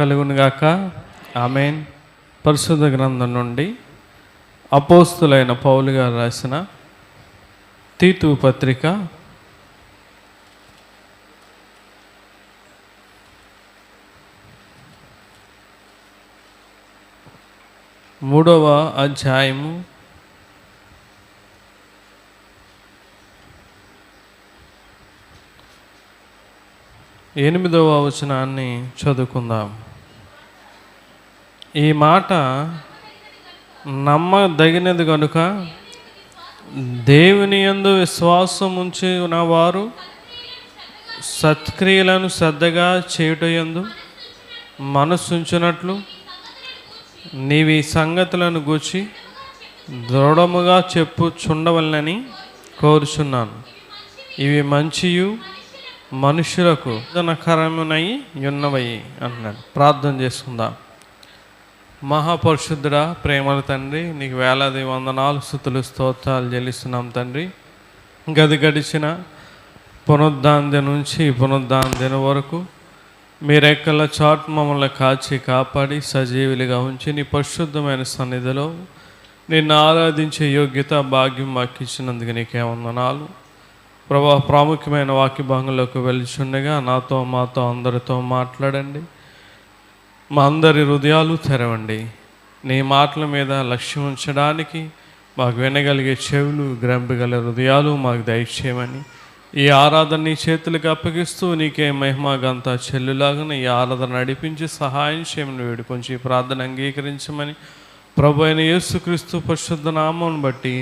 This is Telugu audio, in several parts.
కలుగునుగాక. ఆమేన్. పరిశుద్ధ గ్రంథం నుండి అపోస్తులైన పౌలు గారు రాసిన తీతు పత్రిక 3వ అధ్యాయము 8వ వచనాన్ని చదువుకుందాం. ఈ మాట నమ్మదగినది కనుక దేవుని యందు విశ్వాసం ఉంచిన వారు సత్క్రియలను శ్రద్ధగా చేయుటయందు మనస్సుంచునట్లు నీవి సంగతులను గూర్చి దృఢముగా చెప్పుచుండవలనని కోరుచున్నాను. ఇవి మంచియు మనుషులకు జనకరమునై ఉన్నవై అన్నాడు. ప్రార్థన చేసుకుందాం. మహాపరిశుద్ధుడా, ప్రేమల తండ్రి, నీకు వేలాది వందనాలు, స్తుతులు, స్తోత్రాలు చెల్లిస్తున్నాం తండ్రి. గది గడిచిన పునరుద్ధాన నుంచి పునరుద్ధాన వరకు మీరెక్కల చాటు మమ్మల్ని కాచి కాపాడి సజీవులుగా ఉంచి నీ పరిశుద్ధమైన సన్నిధిలో నిన్ను ఆరాధించే యోగ్యత భాగ్యం మాకు ఇచ్చినందుకు నీకే వందనాలు ప్రభా. ప్రాముఖ్యమైన వాక్య భాగంలోకి వెళ్తుండగా నాతో మాతో అందరితో మాట్లాడండి. మా అందరి హృదయాలు తెరవండి. నీ మాటల మీద లక్ష్యం ఉంచడానికి మాకు వినగలిగే చెవులు, గ్రంథగల హృదయాలు మాకు దయచేయమని ఈ ఆరాధన నీ చేతులకు అప్పగిస్తూ నీకే మహిమ గంత చెల్లులాగా ఈ ఆరాధన నడిపించి సహాయం చేయమని వేడుకొంచి ఈ ప్రార్థన అంగీకరించమని ప్రభు అయిన యేసుక్రీస్తు పరిశుద్ధ నామం బట్టి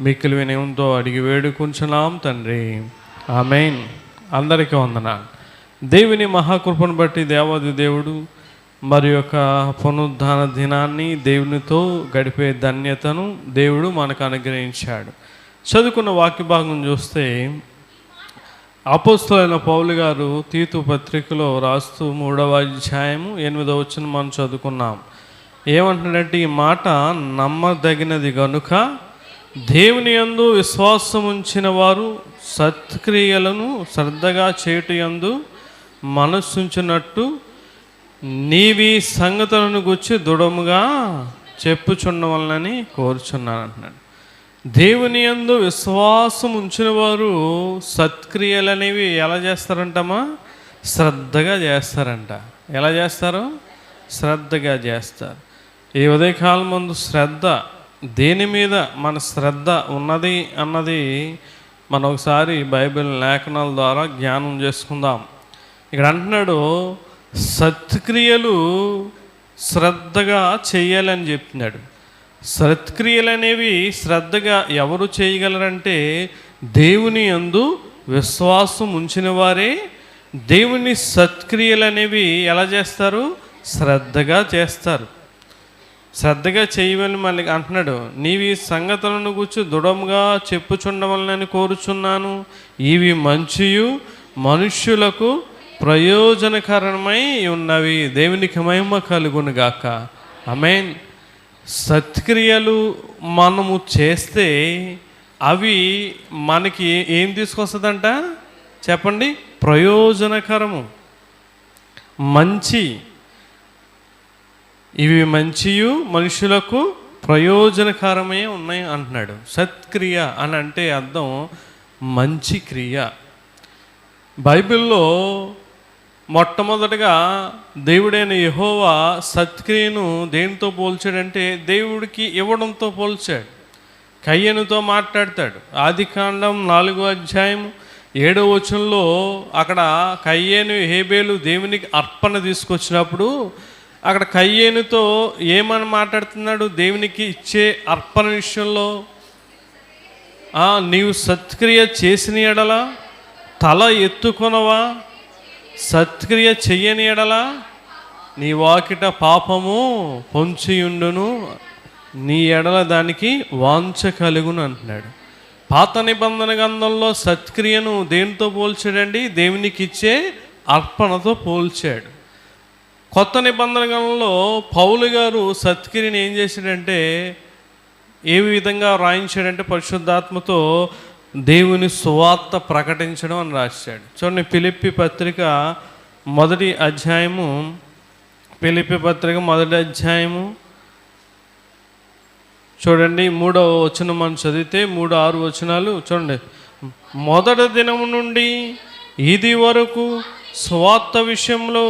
మిక్కిలి వినయంతో అడిగి వేడుకుంటున్నాం తండ్రి. ఆమేన్. అందరికీ వందనాలు. దేవుని మహాకృపను బట్టి దేవాది దేవుడు మరి యొక్క పునరుద్ధాన దినాన్ని దేవునితో గడిపే ధన్యతను దేవుడు మనకు అనుగ్రహించాడు. చదువుకున్న వాక్య భాగం చూస్తే అపోస్తలుడైన పౌలు గారు తీతు పత్రికలో రాస్తూ 3వ అధ్యాయము 8వ వచనం మనం చదువుకున్నాం. ఏమంటున్నాడంటే, ఈ మాట నమ్మదగినది గనుక దేవుని యందు విశ్వాసం ఉంచిన వారు సత్క్రియలను శ్రద్ధగా చేయుటయందు మనస్సుంచినట్టు నీవి సంగతులను గుర్చి దృఢముగా చెప్పుచుండవలనని కోరుచున్నాను అంటున్నాడు. దేవుని యందు విశ్వాసం ఉంచిన వారు సత్క్రియలు అనేవి ఎలా చేస్తారంటమ్మా? శ్రద్ధగా చేస్తారంట. ఎలా చేస్తారు? శ్రద్ధగా చేస్తారు. ఈ ఉదయకాలం ముందు శ్రద్ధ, దేని మీద మన శ్రద్ధ ఉన్నది అన్నది మనం ఒకసారి బైబిల్ లేఖనాల ద్వారా జ్ఞానం చేసుకుందాం. ఇక్కడ అంటున్నాడు, సత్క్రియలు శ్రద్ధగా చేయాలని చెప్తున్నాడు. సత్క్రియలు అనేవి శ్రద్ధగా ఎవరు చేయగలరంటే దేవుని యందు విశ్వాసం ఉంచిన వారే దేవుని సత్క్రియలు అనేవి ఎలా చేస్తారు? శ్రద్ధగా చేస్తారు. శ్రద్ధగా చేయమని మళ్ళీ అంటున్నాడు. నీవి సంగతులను గురించి దృఢంగా చెప్పుచుండవలనని కోరుచున్నాను. ఇవి మంచియు మనుష్యులకు ప్రయోజనకరమై ఉన్నవి. దేవునికి మహిమ కలుగునుగాక. ఆమేన్. సత్క్రియలు మనము చేస్తే అవి మనకి ఏం తీసుకొస్తుందంట చెప్పండి? ప్రయోజనకరము, మంచి. ఇవి మంచియు మనుషులకు ప్రయోజనకరమే ఉన్నాయి అంటున్నాడు. సత్క్రియ అని అంటే అర్థం మంచి క్రియ. బైబిల్లో మొట్టమొదటగా దేవుడైన యెహోవా సత్క్రియను దేనితో పోల్చాడంటే దేవుడికి ఇవ్వడంతో పోల్చాడు. కయ్యనుతో మాట్లాడతాడు. ఆదికాండం 4వ అధ్యాయం 7వ వచనంలో అక్కడ కయ్యేను హేబేలు దేవునికి అర్పణ తీసుకొచ్చినప్పుడు అక్కడ కయ్యేనుతో ఏమని మాట్లాడుతున్నాడు? దేవునికి ఇచ్చే అర్పణ విషయంలో నీవు సత్క్రియ చేసిన ఎడల తల ఎత్తుకొనవా? సత్క్రియ చెయ్యని ఎడల నీ వాకిట పాపము పొంచియుండును, నీ ఎడల దానికి వాంఛ కలుగును అంటున్నాడు. పాత నిబంధన గ్రంథంలో సత్క్రియను దేనితో పోల్చాడండి? దేవునికి ఇచ్చే అర్పణతో పోల్చాడు. కొత్త నిబంధన గ్రంథంలో పౌలు గారు సత్క్రియని ఏం చేశాడంటే, ఏ విధంగా రాయించాడంటే పరిశుద్ధాత్మతో దేవుని సువార్త ప్రకటించడం అని రాశాడు. చూడండి, ఫిలిప్పీ పత్రిక 1వ అధ్యాయము ఫిలిప్పీ పత్రిక 1వ అధ్యాయము చూడండి 3వ వచనం మనం చదివితే 3-6 వచనాలు చూడండి. మొదటి దినము నుండి ఇది వరకు స్వార్థ విషయంలో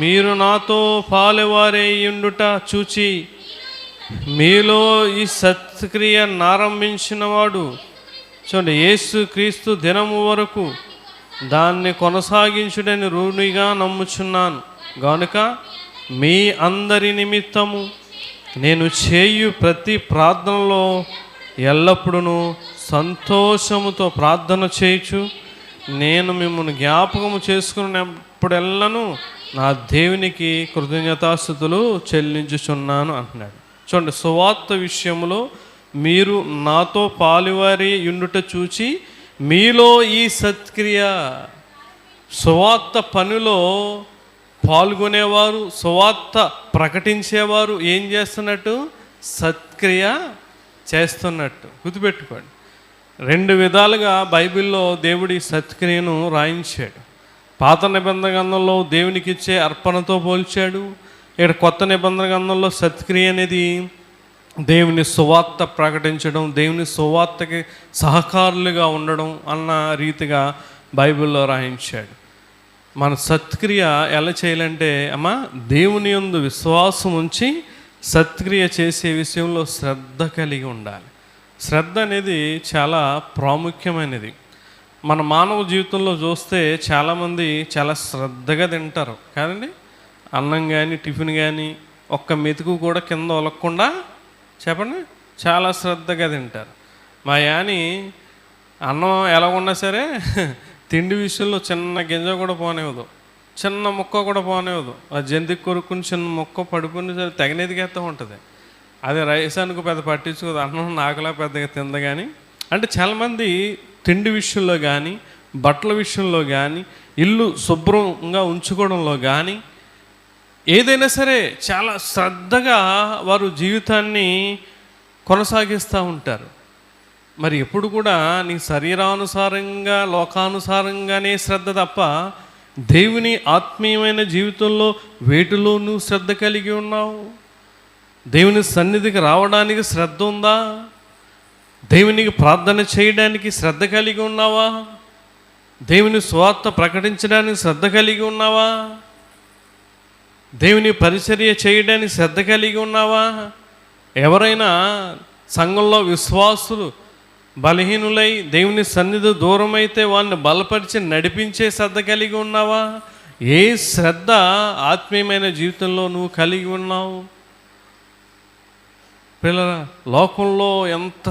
మీరు నాతో పాలువారై ఉండుట చూచి మీలో ఈ సత్క్రియ నారంభించినవాడు చూడండి యేసు క్రీస్తు దినము వరకు దాన్ని కొనసాగించుడని రూఢిగా నమ్ముచున్నాను గనుక మీ అందరి నిమిత్తము నేను చేయు ప్రతి ప్రార్థనలో ఎల్లప్పుడూ సంతోషముతో ప్రార్థన చేయుచు నేను మిమ్మల్ని జ్ఞాపకము చేసుకున్నప్పుడెల్లను నా దేవునికి కృతజ్ఞతాస్తుతులు చెల్లించుచున్నాను అంటున్నాడు. చూడండి, సువార్త విషయంలో మీరు నాతో పాలువారి ఉండుట చూచి మీలో ఈ సత్క్రియ, సువార్త పనిలో పాల్గొనేవారు, సువార్త ప్రకటించేవారు ఏం చేస్తున్నట్టు? సత్క్రియ చేస్తున్నట్టు. గుర్తుపెట్టుకోండి, 2 విధాలుగా బైబిల్లో దేవుడి సత్క్రియను రాయించాడు. పాత నిబంధన గ్రంథంలో దేవునికి ఇచ్చే అర్పణతో పోల్చాడు. ఇక్కడ కొత్త నిబంధన గ్రంథంలో సత్క్రియ అనేది దేవుని సువార్త ప్రకటించడం, దేవుని సువార్తకి సహకారులుగా ఉండడం అన్న రీతిగా బైబిల్లో రాయించాడు. మన సత్క్రియ ఎలా చేయాలంటే అమ్మ దేవుని యందు విశ్వాసం ఉంచి సత్క్రియ చేసే విషయంలో శ్రద్ధ కలిగి ఉండాలి. శ్రద్ధ అనేది చాలా ప్రాముఖ్యమైనది. మన మానవ జీవితంలో చూస్తే చాలామంది చాలా శ్రద్ధగా తింటారు కాదండి. అన్నం కానీ టిఫిన్ కానీ ఒక్క మెతుకు కూడా కింద ఒలక్కుండా చెప్పండి చాలా శ్రద్ధగా తింటారు. మా యాని అన్నం ఎలా ఉన్నా సరే తిండి విషయంలో చిన్న గింజ కూడా పోనివ్వదు, చిన్న ముక్క కూడా పోనివ్వదు. ఆ జంతికి కొరుక్కుని చిన్న ముక్క పడుకుని సరే తెగనెదిగేస్తూ ఉంటుంది. అదే రైస్ అనుకో పెద్ద పట్టించుకోదు, అన్నం నాకులా పెద్దగా తింద. కానీ అంటే చాలామంది తిండి విషయంలో కానీ, బట్టల విషయంలో కానీ, ఇల్లు శుభ్రంగా ఉంచుకోవడంలో కానీ ఏదైనా సరే చాలా శ్రద్ధగా వారు జీవితాన్ని కొనసాగిస్తూ ఉంటారు. మరి ఎప్పుడు కూడా నీ శరీరానుసారంగా లోకానుసారంగానే శ్రద్ధ తప్ప దేవుని ఆత్మీయమైన జీవితంలో వేటిలో నువ్వు శ్రద్ధ కలిగి ఉన్నావు? దేవుని సన్నిధికి రావడానికి శ్రద్ధ ఉందా? దేవునికి ప్రార్థన చేయడానికి శ్రద్ధ కలిగి ఉన్నావా? దేవుని సువార్త ప్రకటించడానికి శ్రద్ధ కలిగి ఉన్నావా? దేవుని పరిచర్య చేయడానికి శ్రద్ధ కలిగి ఉన్నావా? ఎవరైనా సంఘంలో విశ్వాసులు బలహీనులై దేవుని సన్నిధి దూరమైతే వాళ్ళని బలపరిచి నడిపించే శ్రద్ధ కలిగి ఉన్నావా? ఏ శ్రద్ధ ఆత్మీయమైన జీవితంలో నువ్వు కలిగి ఉన్నావు? పిల్లల లోకంలో ఎంత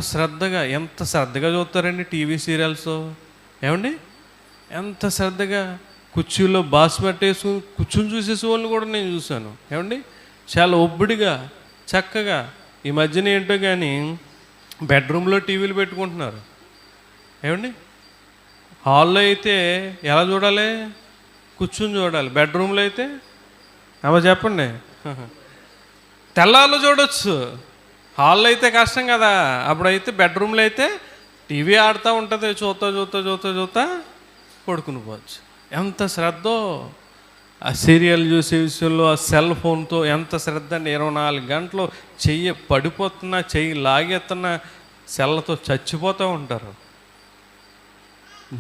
శ్రద్ధగా చూస్తారండి టీవీ సీరియల్స్. ఏమండి ఎంత శ్రద్ధగా కుర్చీలో బాస్ పట్టేసుకుని కూర్చుని చూసేసే వాళ్ళని కూడా నేను చూశాను. ఏమండి చాలా ఒబ్బడిగా చక్కగా. ఈ మధ్యన ఏంటో కానీ బెడ్రూమ్లో టీవీలు పెట్టుకుంటున్నారు. ఏమండి హాల్లో అయితే ఎలా చూడాలి? కూర్చుని చూడాలి. బెడ్రూమ్లో అయితే అమ్మ చెప్పండి తెల్లాళ్ళు చూడొచ్చు. హాల్లో అయితే కష్టం కదా. అప్పుడైతే బెడ్రూమ్లో అయితే టీవీ ఆడుతూ ఉంటుంది. చూస్తా పడుకుని పోవచ్చు. ఎంత శ్రద్ధో ఆ సీరియల్ చూసే విషయంలో, ఆ సెల్ ఫోన్తో ఎంత శ్రద్ధ అండి. 24 గంటలు చెయ్యి పడిపోతున్నా, చెయ్యి లాగేస్తున్నా సెల్లతో చచ్చిపోతూ ఉంటారు.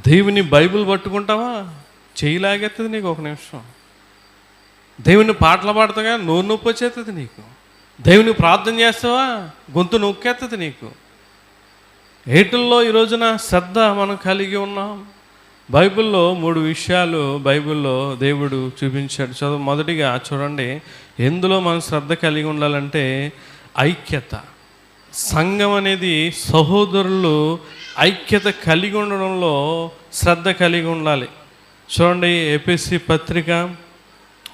దేవుని బైబిల్ పట్టుకుంటావా చెయ్యి లాగేస్తుంది నీకు 1 నిమిషం. దేవుని పాటలు పాడుతాగా నోరు నొప్పి వచ్చేస్తుంది నీకు. దేవుని ప్రార్థన చేస్తావా గొంతు నొక్కేస్తుంది నీకు. ఏటుల్లో ఈ రోజున శ్రద్ధ మనం కలిగి ఉన్నాం. బైబిల్లో 3 విషయాలు బైబిల్లో దేవుడు చూపించాడు. మొదటిగా చూడండి, ఎందులో మనం శ్రద్ధ కలిగి ఉండాలంటే ఐక్యత. సంఘం అనేది సహోదరులు ఐక్యత కలిగి ఉండడంలో శ్రద్ధ కలిగి ఉండాలి. చూడండి, ఎఫెసీ పత్రిక,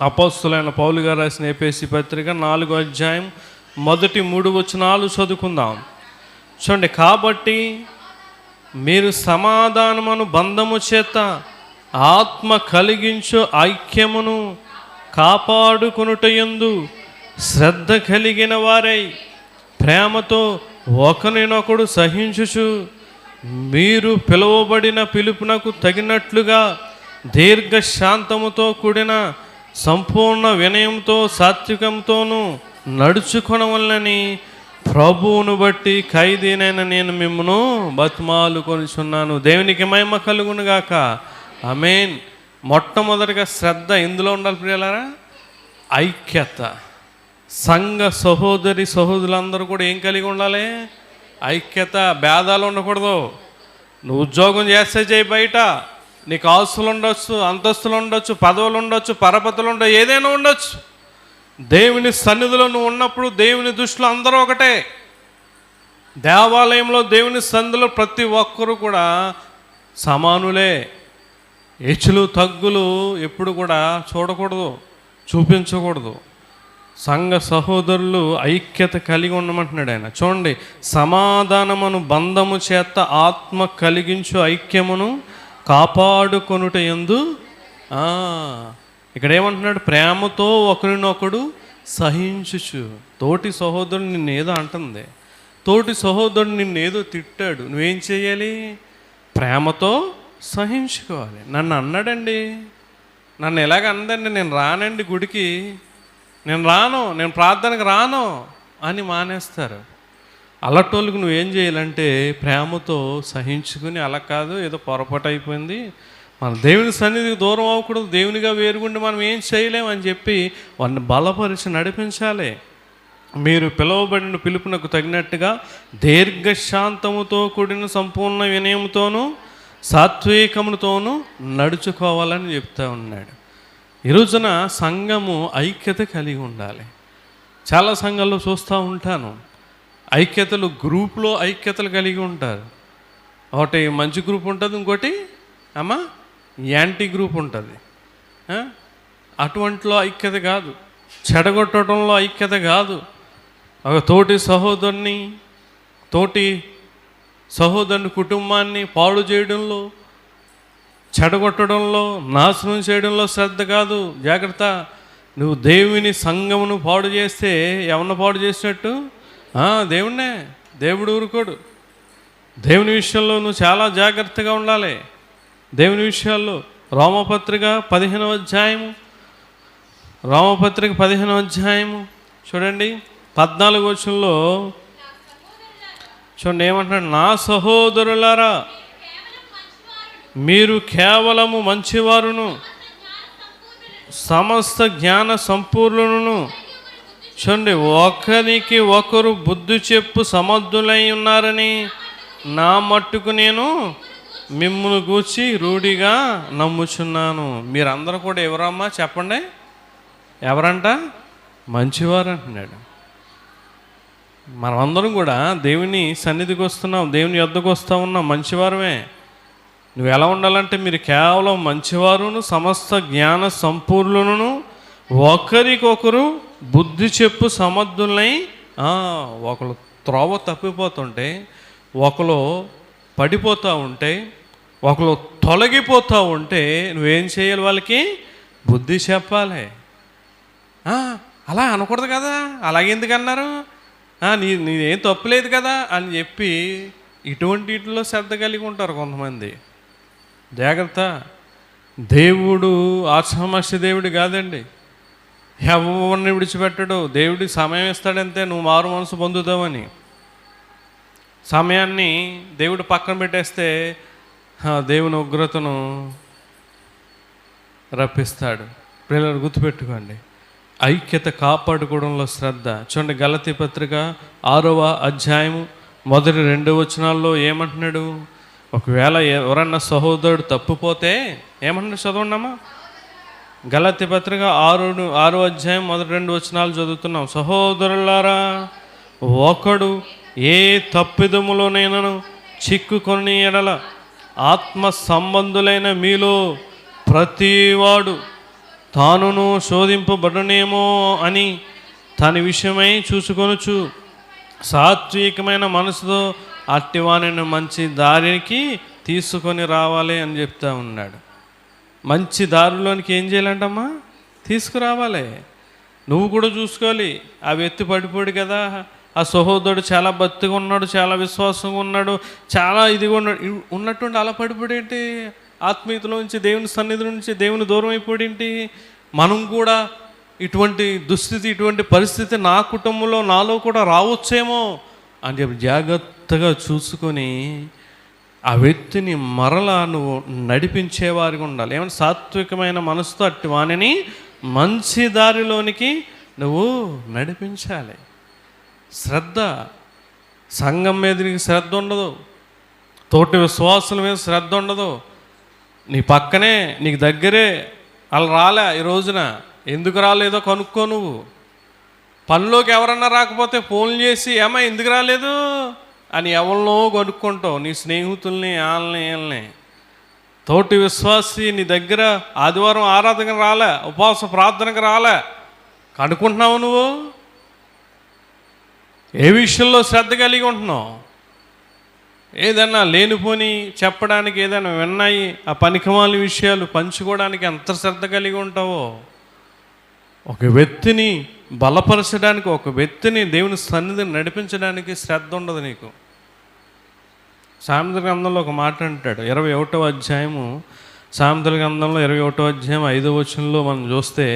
అపోస్తలుడైన పౌలు గారు రాసిన ఎఫెసీ పత్రిక 4వ అధ్యాయం మొదటి 3 వచనాలు చదువుకుందాం. చూడండి, కాబట్టి మీరు సమాధానమును బంధము చేత ఆత్మ కలిగించు ఐక్యమును కాపాడుకొనుటయందు శ్రద్ధ కలిగిన వారై ప్రేమతో ఒకరినొకడు సహించుచు మీరు పిలువబడిన పిలుపునకు తగినట్లుగా దీర్ఘశాంతముతో కూడిన సంపూర్ణ వినయంతో సాత్వికంతోనూ నడుచుకొనవలనని ప్రభువును బట్టి ఖైదీనైన నేను మిమ్మను బతిమాలు కొనుచున్నాను. దేవునికి మహిమ కలుగును గాక. ఆమేన్. మొట్టమొదటిగా శ్రద్ధ ఎందులో ఉండాలి ప్రియులారా? ఐక్యత. సంఘ సహోదరి సహోదరులందరూ కూడా ఏం కలిగి ఉండాలి? ఐక్యత. భేదాలు ఉండకూడదు. నువ్వు ఉద్యోగం చేస్తే చేయి, బయట నీకు ఆస్తులు ఉండొచ్చు, అంతస్తులు ఉండొచ్చు, పదవులు ఉండొచ్చు, పరపతులు ఉండొచ్చు, ఏదైనా ఉండొచ్చు. దేవుని సన్నిధిలో నువ్వు ఉన్నప్పుడు దేవుని దృష్టిలో అందరూ ఒకటే. దేవాలయంలో దేవుని సన్నిధిలో ప్రతి ఒక్కరూ కూడా సమానులే. హెచ్చులు తగ్గులు ఎప్పుడు కూడా చూడకూడదు, చూపించకూడదు. సంఘ సహోదరులు ఐక్యత కలిగి ఉండమంటున్నాడు ఆయన. చూడండి, సమాధానమును బంధము చేత ఆత్మ కలిగించు ఐక్యమును కాపాడుకొనుట యందు. ఇక్కడ ఏమంటున్నాడు? ప్రేమతో ఒకరినొకడు సహించుచు. తోటి సహోదరుడు నిన్నేదో అంటుంది, తోటి సహోదరుడు నిన్నేదో తిట్టాడు, నువ్వేం చేయాలి? ప్రేమతో సహించుకోవాలి. నన్ను అన్నాడండి, నన్ను ఎలాగ అందండి, నేను రానండి గుడికి, నేను రాను, నేను ప్రార్థనకు రాను అని మానేస్తారు. అలాంటోళ్ళకి నువ్వేం చేయాలంటే ప్రేమతో సహించుకుని, అలా కాదు ఏదో పొరపాటు అయిపోయింది, మన దేవుని సన్నిధికి దూరం అవ్వకూడదు, దేవునిగా వేరుగుండి మనం ఏం చేయలేమని చెప్పి వాడిని బలపరిచి నడిపించాలి. మీరు పిలువబడిన పిలుపునకు తగినట్టుగా దీర్ఘశాంతముతో కూడిన సంపూర్ణ వినయముతోనూ సాత్వికముతోనూ నడుచుకోవాలని చెప్తా ఉన్నాడు. ఈ రోజున సంఘము ఐక్యత కలిగి ఉండాలి. చాలా సంఘాల్లో చూస్తూ ఉంటాను, ఐక్యతలు గ్రూప్లో ఐక్యతలు కలిగి ఉంటారు. ఒకటి మంచి గ్రూప్ ఉంటుంది, ఇంకోటి యాంటీ గ్రూప్ ఉంటుంది. అటువంటిలో ఐక్యత కాదు, చెడగొట్టడంలో ఐక్యత కాదు. ఒక తోటి సహోదరుని కుటుంబాన్ని పాడు చేయడంలో, చెడగొట్టడంలో, నాశనం చేయడంలో శ్రద్ధ కాదు. జాగ్రత్త. నువ్వు దేవుని సంఘమును పాడు చేస్తే ఎవరిని పాడు చేసినట్టు? దేవుణ్ణే. దేవుడు ఊరుకోడు. దేవుని విషయంలో నువ్వు చాలా జాగ్రత్తగా ఉండాలి. దేవుని విషయాల్లో రోమపత్రిక 15వ అధ్యాయము, రోమపత్రిక 15వ అధ్యాయము చూడండి, 14వ వచనంలో చూడండి ఏమంటున్నాడు? నా సహోదరులారా, మీరు కేవలము మంచివారును సమస్త జ్ఞాన సంపూర్ణులను. చూడండి, ఒకరికి ఒకరు బుద్ధి చెప్పు సమర్థులై ఉన్నారని నా మట్టుకు నేను మిమ్మును గూర్చి రూఢిగా నమ్ముచున్నాను. మీరందరూ కూడా ఎవరమ్మా చెప్పండి? ఎవరంట? మంచివారు అంటున్నాడు. మనమందరం కూడా దేవుని సన్నిధికి వస్తున్నాం, దేవుని యొద్దకు వస్తూ ఉన్నాం, మంచివారమే. నువ్వు ఎలా ఉండాలంటే మీరు కేవలం మంచివారును సమస్త జ్ఞాన సంపూర్ణులను ఒకరికొకరు బుద్ధి చెప్పు సమర్థులై. ఒకరు త్రోవ తప్పిపోతుంటే, ఒకరు పడిపోతూ ఉంటే, ఒకరు తొలగిపోతూ ఉంటే నువ్వేం చేయాలి? వాళ్ళకి బుద్ధి చెప్పాలి. అలా అనకూడదు కదా, అలాగెందుకు అన్నారు, నీదేం తప్పులేదు కదా అని చెప్పి ఇటువంటి వీటిలో శ్రద్ధ కలిగి ఉంటారు కొంతమంది. జాగ్రత్త. దేవుడు ఆషామాషి దేవుడు కాదండి. ఎవరిని విడిచిపెట్టడు. దేవుడికి సమయం ఇస్తాడంతే, నువ్వు మారు మనసు పొందుతావని. సమయాన్ని దేవుడు పక్కన పెట్టేస్తే దేవుని ఉగ్రతను రప్పిస్తాడు. పిల్లలు గుర్తుపెట్టుకోండి, ఐక్యత కాపాడుకోవడంలో శ్రద్ధ. చూడండి, గలతీ పత్రిక 6వ అధ్యాయము మొదటి 2 వచనాల్లో ఏమంటున్నాడు? ఒకవేళ ఎవరన్నా సహోదరుడు తప్పిపోతే ఏమంటున్నాడు? చదవండమ్మా. గలతీ పత్రిక 6వ అధ్యాయం మొదటి 2 వచనాలు చదువుతున్నాం. సహోదరులారా, ఒకడు ఏ తప్పిదములోనైనాను చిక్కుకొని ఎడల ఆత్మ సంబంధులైన మీలో ప్రతివాడు తానును శోధింపబడనేమో అని తన విషయమై చూసుకొనుచు సాత్వికమైన మనసుతో అట్టివాణిని మంచి దారికి తీసుకొని రావాలి అని చెప్తా ఉన్నాడు. మంచి దారిలోనికి ఏం చేయాలంటమ్మా? తీసుకురావాలి. నువ్వు కూడా చూసుకోవాలి. ఆ వ్యక్తి పడిపోడు కదా, ఆ సహోదరుడు చాలా భక్తిగా ఉన్నాడు, చాలా విశ్వాసంగా ఉన్నాడు, చాలా ఇదిగా ఉన్నట్టుండి అలా పడిపోడేంటి? ఆత్మీయతలో నుంచి, దేవుని సన్నిధి నుంచి దేవుని దూరం అయిపోడేంటి? మనం కూడా ఇటువంటి దుస్థితి, ఇటువంటి పరిస్థితి నా కుటుంబంలో, నాలో కూడా రావచ్చేమో అని చెప్పి జాగ్రత్తగా చూసుకొని ఆ వ్యక్తిని మరలా నువ్వు నడిపించేవారిగా ఉండాలి. ఏమైనా సాత్వికమైన మనసుతో అట్టి వాణిని మంచి దారిలోనికి నువ్వు నడిపించాలి. శ్రద్ధ, సంఘం మీద నీకు శ్రద్ధ ఉండదు, తోటి విశ్వాసుల మీద శ్రద్ధ ఉండదు, నీ పక్కనే నీకు దగ్గరే వాళ్ళు రాలే, ఈ రోజున ఎందుకు రాలేదో కనుక్కో. నువ్వు పనిలోకి ఎవరన్నా రాకపోతే ఫోన్లు చేసి ఏమా ఎందుకు రాలేదు అని ఎవరినో కనుక్కుంటావు, నీ స్నేహితుల్ని, వాళ్ళని. తోటి విశ్వాసి నీ దగ్గర ఆదివారం ఆరాధనకు రాలే, ఉపవాస ప్రార్థనకు రాలే, కనుక్కుంటున్నావు నువ్వు ఏ విషయంలో శ్రద్ధ కలిగి ఉంటున్నావు? ఏదన్నా లేనిపోని చెప్పడానికి, ఏదైనా విన్నాయి ఆ పనికిమాలిన విషయాలు పంచుకోవడానికి ఎంత శ్రద్ధ కలిగి ఉంటావో. ఒక వ్యక్తిని బలపరచడానికి, ఒక వ్యక్తిని దేవుని సన్నిధిని నడిపించడానికి శ్రద్ధ ఉండదు నీకు. సామెతల గ్రంథంలో ఒక మాట అంటాడు, 21వ అధ్యాయము, సామెతల గ్రంథంలో 21వ అధ్యాయం 5వ వచనంలో మనం చూస్తే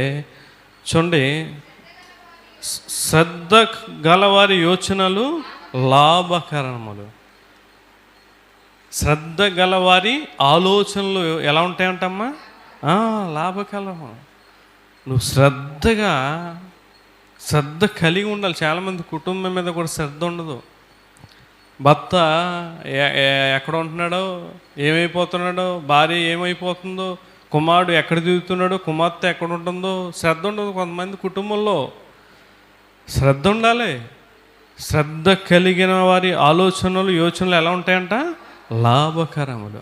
చూడండి, శ్రద్ధ గలవారి యోచనలు లాభకరములు. శ్రద్ధ గలవారి ఆలోచనలు ఎలా ఉంటాయంటమ్మా? లాభకరము. నువ్వు శ్రద్ధ కలిగి ఉండాలి. చాలామంది కుటుంబం మీద కూడా శ్రద్ధ ఉండదు. భర్త ఎక్కడ ఉంటున్నాడో, ఏమైపోతున్నాడో, భార్య ఏమైపోతుందో, కుమారుడు ఎక్కడ తిరుగుతున్నాడో, కుమార్తె ఎక్కడ ఉంటుందో శ్రద్ధ ఉండదు కొంతమంది కుటుంబంలో. శ్రద్ధ ఉండాలి. శ్రద్ధ కలిగిన వారి ఆలోచనలు, యోచనలు ఎలా ఉంటాయంట? లాభకరములు.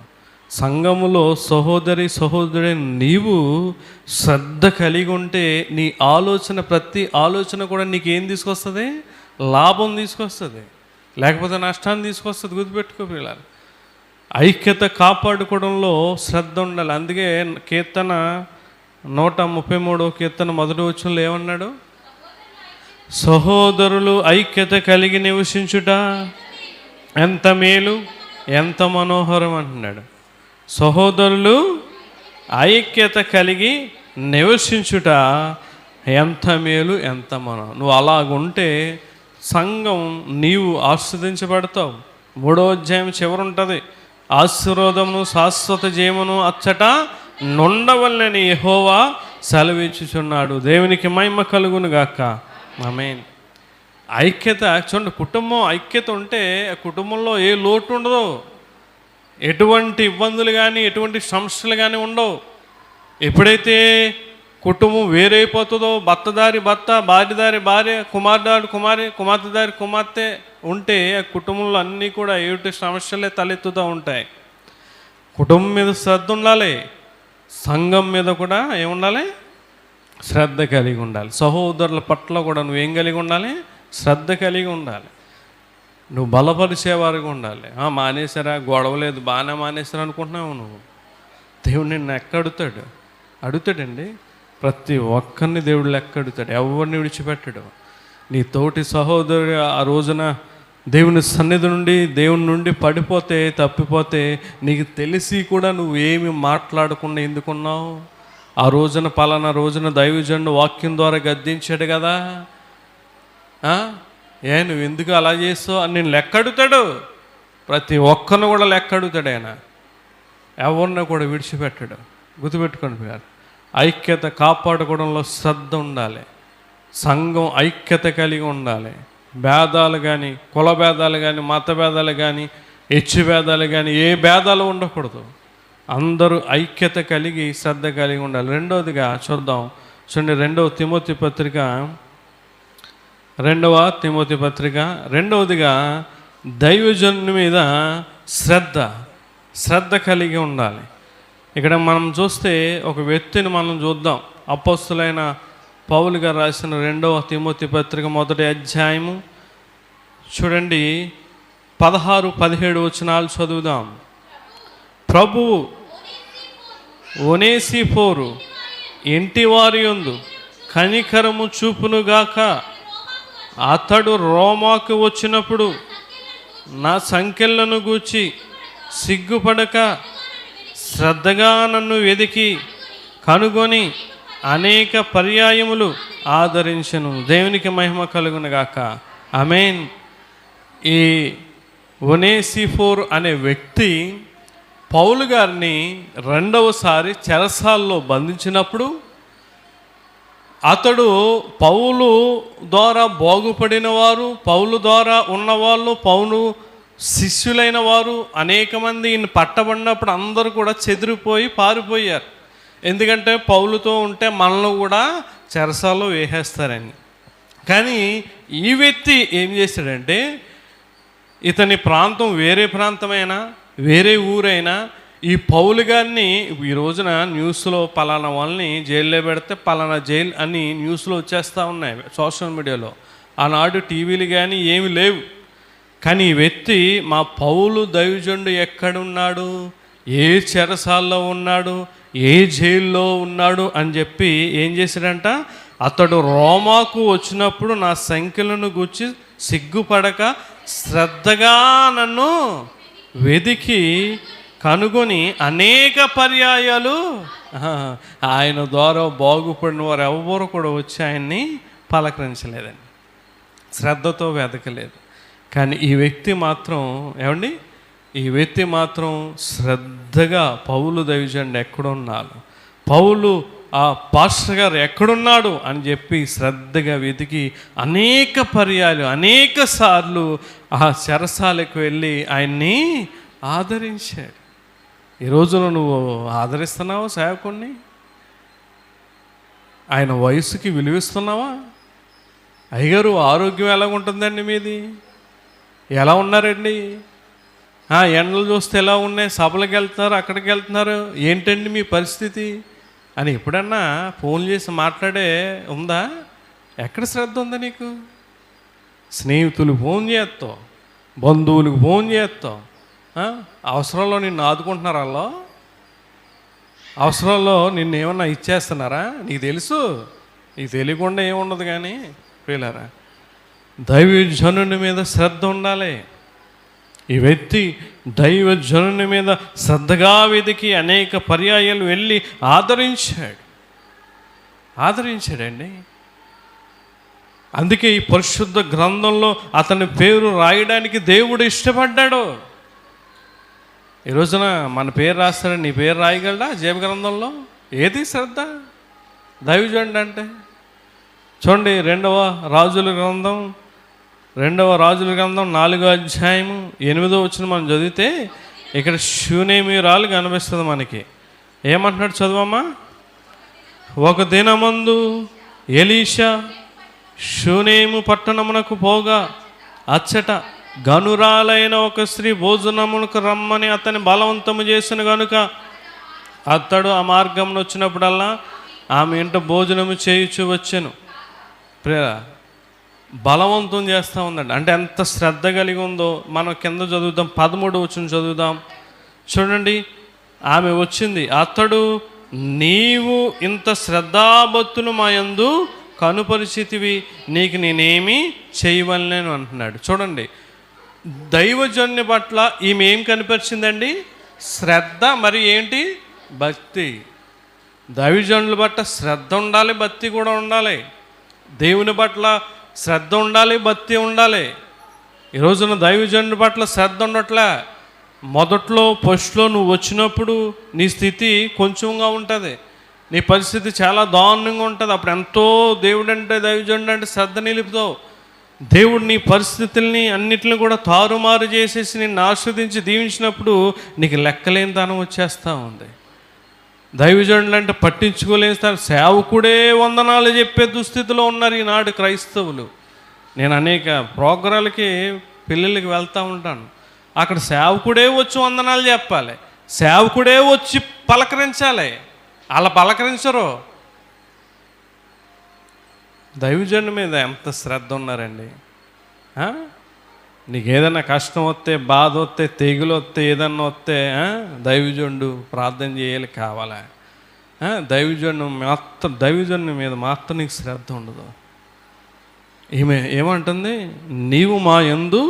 సంఘములో సహోదరి నీవు శ్రద్ధ కలిగి ఉంటే నీ ఆలోచన, ప్రతి ఆలోచన కూడా నీకేం తీసుకొస్తుంది? లాభం తీసుకొస్తుంది, లేకపోతే నష్టాన్ని తీసుకొస్తుంది. గుర్తుపెట్టుకో పిల్లలు. ఐక్యత కాపాడుకోవడంలో శ్రద్ధ ఉండాలి. అందుకే కీర్తన 133వ కీర్తన 1వ వచనంలో ఏమన్నాడు? సహోదరులు ఐక్యత కలిగి నివసించుట ఎంత మేలు, ఎంత మనోహరం అంటున్నాడు. సహోదరులు ఐక్యత కలిగి నివసించుట ఎంత మేలు, ఎంత మనోహరం. నువ్వు అలాగుంటే సంఘం, నీవు ఆస్వాదించబడతావు. 3వ అధ్యాయం చివరి ఉంటుంది, ఆశీర్వాదమును శాశ్వత జీవమును అచ్చట నుండవలనని యెహోవా సెలవిచ్చుచున్నాడు. దేవునికి మహిమ కలుగును గాక. ఆమేన్. ఐక్యత చూడండి, కుటుంబం ఐక్యత ఉంటే కుటుంబంలో ఏ లోటు ఉండదు, ఎటువంటి ఇబ్బందులు కానీ, ఎటువంటి సమస్యలు కానీ ఉండవు. ఎప్పుడైతే కుటుంబం వేరైపోతుందో, భర్త దారి భర్త, భార్య దారి భార్య, కుమారుదారి కుమారి, కుమార్తె దారి కుమార్తె ఉంటే ఆ కుటుంబంలో అన్నీ కూడా ఏటి సమస్యలే తలెత్తుతూ ఉంటాయి. కుటుంబం మీద శ్రద్ధ ఉండాలి, సంఘం మీద కూడా ఏముండాలి? శ్రద్ధ కలిగి ఉండాలి. సహోదరుల పట్ల కూడా నువ్వేం కలిగి ఉండాలి? శ్రద్ధ కలిగి ఉండాలి. నువ్వు బలపరిచేవారుగా ఉండాలి. మానేశారా, గొడవలేదు, బాగానే మానేశారు అనుకుంటున్నావు నువ్వు. దేవుడు నిన్ను ఎక్కడుతాడు? అడుగుతాడండి. ప్రతి ఒక్కరిని దేవుడు లెక్క అడుగుతాడు, ఎవరిని విడిచిపెట్టడు. నీ తోటి సహోదరు ఆ రోజున దేవుని సన్నిధి నుండి, దేవుని నుండి పడిపోతే, తప్పిపోతే నీకు తెలిసి కూడా నువ్వు ఏమి మాట్లాడకుండా ఎందుకున్నావు? ఆ రోజున పలానా రోజున దైవజనుడు వాక్యం ద్వారా గద్దించాడు కదా, నువ్వు ఎందుకు అలా చేస్తావు అని నేను లెక్క అడుగుతాడు. ప్రతి ఒక్కరిని కూడా లెక్క అడుగుతాడు ఆయన. ఎవరిని కూడా విడిచిపెట్టాడు. గుర్తుపెట్టుకోండి పిల్లలు. ఐక్యత కాపాడుకోవడంలో శ్రద్ధ ఉండాలి. సంఘం ఐక్యత కలిగి ఉండాలి. భేదాలు కానీ, కుల భేదాలు కానీ, మత భేదాలు కానీ, హెచ్చు భేదాలు కానీ, ఏ భేదాలు ఉండకూడదు. అందరూ ఐక్యత కలిగి శ్రద్ధ కలిగి ఉండాలి. రెండవదిగా చూద్దాం, చూడండి, 2వ తిమోతి పత్రిక, 2వ తిమోతి పత్రిక, రెండవదిగా దైవజనుని మీద శ్రద్ధ కలిగి ఉండాలి. ఇక్కడ మనం చూస్తే ఒక వ్యక్తిని మనం చూద్దాం. అపోస్తలుడైన పౌలు గారు రాసిన 2వ తిమోతి పత్రిక 1వ అధ్యాయము చూడండి, 16-17 వచనాలు చదువుదాం. ప్రభువు ఒనేసిఫోరు ఇంటివారి యందు కనికరము చూపునుగాక. అతడు రోమాకు వచ్చినప్పుడు నా సంకెళ్లను గూర్చి సిగ్గుపడక శ్రద్ధగా నన్ను వెదికి కనుగొని అనేక పర్యాయములు ఆదరించెను. దేవునికి మహిమ కలుగునుగాక. ఆమేన్. ఈ ఒనేసిఫోర్ అనే వ్యక్తి పౌలు గారిని రెండవసారి చెరసాల్లో బంధించినప్పుడు అతడు పౌలు ద్వారా బాగుపడిన వారు, పౌలు ద్వారా ఉన్నవాళ్ళు, పౌలు శిష్యులైన వారు అనేక మంది ఈయన పట్టబడినప్పుడు అందరూ కూడా చెదిరిపోయి పారిపోయారు. ఎందుకంటే పౌలుతో ఉంటే మనల్ని కూడా చెరసాల్లో వేసేస్తారని. కానీ ఈ వ్యక్తి ఏం చేశాడంటే, ఇతని ప్రాంతం వేరే ప్రాంతమైనా వేరే ఊరైనా ఈ పౌలు గారిని ఈ రోజున న్యూస్లో పలానా వాళ్ళని జైల్లో పెడితే పలానా జైలు అని న్యూస్లో వచ్చేస్తూ ఉన్నాయి సోషల్ మీడియాలో. ఆనాడు టీవీలు కానీ ఏమి లేవు. కానీ ఈ వ్యక్తి మా పౌలు దైవజనుడు ఎక్కడున్నాడు, ఏ చెరసాల్లో ఉన్నాడు, ఏ జైల్లో ఉన్నాడు అని చెప్పి ఏం చేశాడంట, అతడు రోమాకు వచ్చినప్పుడు నా సంఖ్యలను గుచ్చి సిగ్గుపడక శ్రద్ధగా నన్ను వెదికి కనుగొని అనేక పర్యాయాలు ఆయన ద్వారా బాగుపడిన వారు ఎవరు కూడా వచ్చి ఆయన్ని పలకరించలేదండి, శ్రద్ధతో వెతకలేదు. కానీ ఈ వ్యక్తి మాత్రం ఏమండి, ఈ వ్యక్తి మాత్రం శ్రద్ధగా పౌలు దైవజనుడు ఎక్కడున్నాడు, పౌలు ఆ పాస్టర్ గారు ఎక్కడున్నాడు అని చెప్పి శ్రద్ధగా వెతికి అనేక పర్యాలు అనేక సార్లు ఆ చెరసాలకు వెళ్ళి ఆయన్ని ఆదరించాడు. ఈ రోజున నువ్వు ఆదరిస్తున్నావా సేవకుణ్ణి? ఆయన వయసుకి విలువిస్తున్నావా? అయ్యగారు ఆరోగ్యం ఎలా ఉంటుందండి మీది? ఎలా ఉన్నారండి? ఎండలు చూస్తే ఎలా ఉన్నాయి, సభలకు వెళ్తున్నారు, అక్కడికి వెళ్తున్నారు, ఏంటండి మీ పరిస్థితి అని ఎప్పుడన్నా ఫోన్ చేసి మాట్లాడే ఉందా? ఎక్కడ శ్రద్ధ ఉందా నీకు? స్నేహితులు ఫోన్ చేస్తావు, బంధువులకు ఫోన్ చేస్తావు, అవసరంలో నిన్ను ఆదుకుంటున్నారా? వాళ్ళు అవసరంలో నిన్ను ఏమన్నా ఇచ్చేస్తున్నారా? నీకు తెలుసు, నీకు తెలియకుండా ఏముండదు. కానీ ప్రియులారా, దైవజనుని మీద శ్రద్ధ ఉండాలి. ఈ వ్యక్తి దైవజనుని మీద శ్రద్ధగా వెతికి అనేక పర్యాయాలు వెళ్ళి ఆదరించాడండి. అందుకే ఈ పరిశుద్ధ గ్రంథంలో అతని పేరు రాయడానికి దేవుడు ఇష్టపడ్డాడు. ఈ రోజున మన పేరు రాస్తాడు, నీ పేరు రాయగలడా జీవ గ్రంథంలో? ఏది శ్రద్ధ? దైవజనుడు అంటే చూడండి, రెండవ రాజుల గ్రంథం 4వ అధ్యాయము 8వ వచనం మనం చదివితే ఇక్కడ షూనేమీయురాలు కనిపిస్తుంది మనకి. ఏమంటున్నాడు చదువమ్మా? ఒక దినమందు ఎలీషా షూనేము పట్టణమునకు పోగా అచ్చట గనురాలైన ఒక స్త్రీ భోజనమునకు రమ్మని అతని బలవంతము చేసిన కనుక అతడు ఆ మార్గంలో వచ్చినప్పుడల్లా ఆమె ఇంట భోజనము చేయుచు వచ్చాను. ప్రేర బలవంతం చేస్తూ ఉందండి. అంటే ఎంత శ్రద్ధ కలిగి ఉందో మనం కింద చదువుదాం, 13వ వచనం చదువుదాం. చూడండి, ఆమె వచ్చింది, అతడు నీవు ఇంత శ్రద్ధాభక్తులు మా యందు కనుపరిచితివి, నీకు నేనేమి చేయవలనేను అంటున్నాడు. చూడండి, దైవజనుని పట్ల ఈమె ఏం కనిపించిందండి? శ్రద్ధ. మరి ఏంటి? భక్తి. దైవజనుల పట్ల శ్రద్ధ ఉండాలి, భక్తి కూడా ఉండాలి. దేవుని పట్ల శ్రద్ధ ఉండాలి, భక్తి ఉండాలి. ఈ రోజున దైవజనుడి పట్ల శ్రద్ధ ఉండట్లే. మొదట్లో ఫస్ట్లో నువ్వు వచ్చినప్పుడు నీ స్థితి కొంచెంగా ఉంటుంది, నీ పరిస్థితి చాలా దారుణంగా ఉంటుంది. అప్పుడు ఎంతో దేవుడంటే దైవజనుడు అంటే శ్రద్ధ నిలుపుతావు. దేవుడు నీ పరిస్థితుల్ని అన్నిటిని కూడా తారుమారు చేసేసి నిన్ను ఆస్వాదించి దీవించినప్పుడు నీకు లెక్కలేని తనం వచ్చేస్తూ ఉంది. దైవజనులు అంటే పట్టించుకోలేని సేవకుడే వందనాలు చెప్పే దుస్థితిలో ఉన్నారు ఈనాడు క్రైస్తవులు. నేను అనేక ప్రోగ్రాలకి పెళ్ళిళ్ళకి వెళ్తూ ఉంటాను. అక్కడ సేవకుడే వచ్చి వందనాలు చెప్పాలి, సేవకుడే వచ్చి పలకరించాలి. అలా పలకరించరు. దైవజనుడి మీద ఎంత శ్రద్ధ ఉన్నారండి. నీకు ఏదైనా కష్టం వస్తే, బాధ వస్తే, తెగులు వస్తే, ఏదన్నా వస్తే దైవజనుడు ప్రార్థన చేయాలి కావాలా? దైవజనుని మీద మాత్రం నీకు శ్రద్ధ ఉండదు. ఈమె ఏమంటుంది? నీవు మా యందు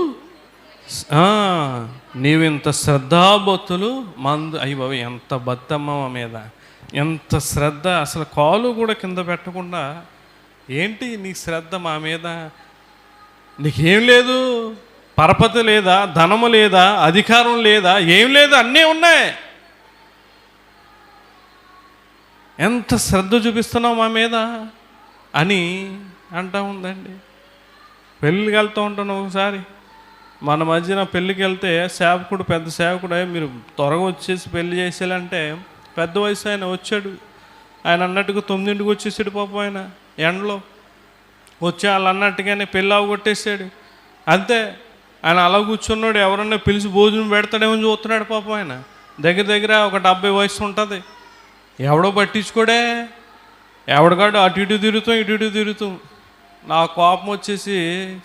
నీవింత శ్రద్ధాభక్తులు మందు. అయ్యి బాబు, ఎంత బద్దమ్మ మీద, ఎంత శ్రద్ధ, అసలు కాలు కూడా కింద పెట్టకుండా, ఏంటి నీ శ్రద్ధ మా మీద? నీకేం లేదు, పరపతి లేదా, ధనము లేదా, అధికారం లేదా, ఏం లేదు, అన్నీ ఉన్నాయి. ఎంత శ్రద్ధ చూపిస్తున్నావు మా మీద అని అంటా ఉందండి. పెళ్ళికి వెళ్తూ ఉంటాను ఒకసారి, మన మధ్యన పెళ్ళికి వెళ్తే సేవకుడు, పెద్ద సేవకుడు, మీరు త్వరగా వచ్చేసి పెళ్లి చేసేయాలంటే పెద్ద వయసు ఆయన వచ్చాడు. ఆయన అన్నట్టుగా 9ంటికి వచ్చేసాడు పాపం. ఆయన ఎండలో వచ్చి వాళ్ళు అన్నట్టుగానే పెళ్ళి అవగొట్టేసాడు. అంతే, ఆయన అలా కూర్చున్నాడు. ఎవరన్నా పిలిచి భోజనం పెడతాడేమో చూస్తున్నాడు పాపం. ఆయన దగ్గర దగ్గర ఒక 70 వయసు ఉంటుంది. ఎవడో పట్టించుకోడే, ఎవడికాడు అటు ఇటు తిరుగుతాం. నా కోపం వచ్చేసి,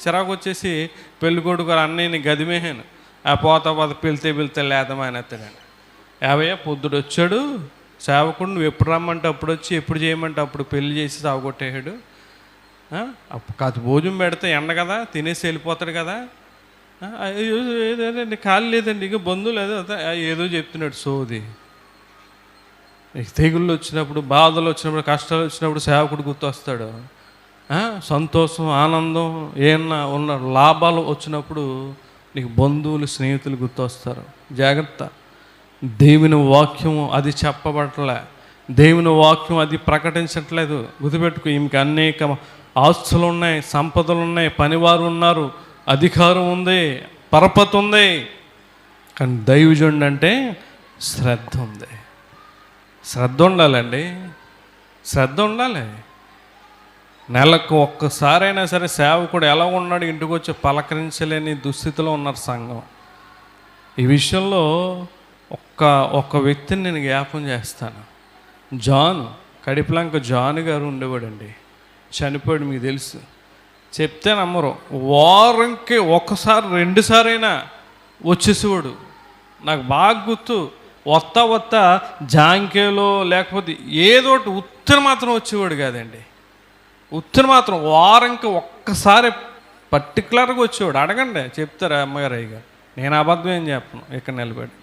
చిరాకు వచ్చేసి పెళ్ళి కొడుకు అన్నయ్యని గదిమేహాను. ఆ పోత పిలితే లేదమని ఎత్తాడు. 50 పొద్దుడు వచ్చాడు సేవకుడు, నువ్వు ఎప్పుడు రమ్మంటే అప్పుడు వచ్చి, ఎప్పుడు చేయమంటే అప్పుడు పెళ్లి చేసి సాగొట్టేయాడు. కాదు భోజనం పెడితే ఎండ కదా, తినేసి వెళ్ళిపోతాడు కదా. ఏదండి ఖాళీ లేదండి, ఇక బంధువు లేదు, ఏదో చెప్తున్నాడు సోది. తెగుళ్ళు వచ్చినప్పుడు, బాధలు వచ్చినప్పుడు, కష్టాలు వచ్చినప్పుడు సేవకుడు గుర్తొస్తాడు. సంతోషం, ఆనందం, ఏమన్నా ఉన్న లాభాలు వచ్చినప్పుడు నీకు బంధువులు, స్నేహితులు గుర్తొస్తారు. జాగ్రత్త. దేవుని వాక్యం అది చెప్పబడలే, దేవుని వాక్యం అది ప్రకటించట్లేదు. గుర్తుపెట్టుకో, ఈమెకి అనేక ఆస్తులు ఉన్నాయి, సంపదలు ఉన్నాయి, పనివారు ఉన్నారు, అధికారం ఉంది, పరపతి ఉంది. కానీ దైవజనుడు అంటే శ్రద్ధ ఉంది. శ్రద్ధ ఉండాలండి, శ్రద్ధ ఉండాలి. నెలకు ఒక్కసారైనా సరే సేవకుడు ఎలా ఉన్నాడు ఇంటికి వచ్చి పలకరించలేని దుస్థితిలో ఉన్నారు సంఘం. ఈ విషయంలో ఒక్క వ్యక్తిని నేను జ్ఞాపం చేస్తాను. జాన్, కడిపలంక జాన్ గారు ఉండేవాడండి. చనిపోయాడు, మీకు తెలుసు. చెప్తే నమ్మరు. వారంకి ఒకసారి 2 సారైనా వచ్చేసేవాడు. నాకు బాగా గుర్తు. వస్తా జాంకేలో లేకపోతే ఏదో ఒకటి ఉత్తర మాత్రం వచ్చేవాడు కాదండి. ఉత్తర మాత్రం వారంకి ఒక్కసారి పర్టికులర్గా వచ్చేవాడు. అడగండి, చెప్తారా అమ్మగారు, అయ్యగారు. నేను అబద్ధం ఏం చెప్పను. ఇక్కడ నిలబడి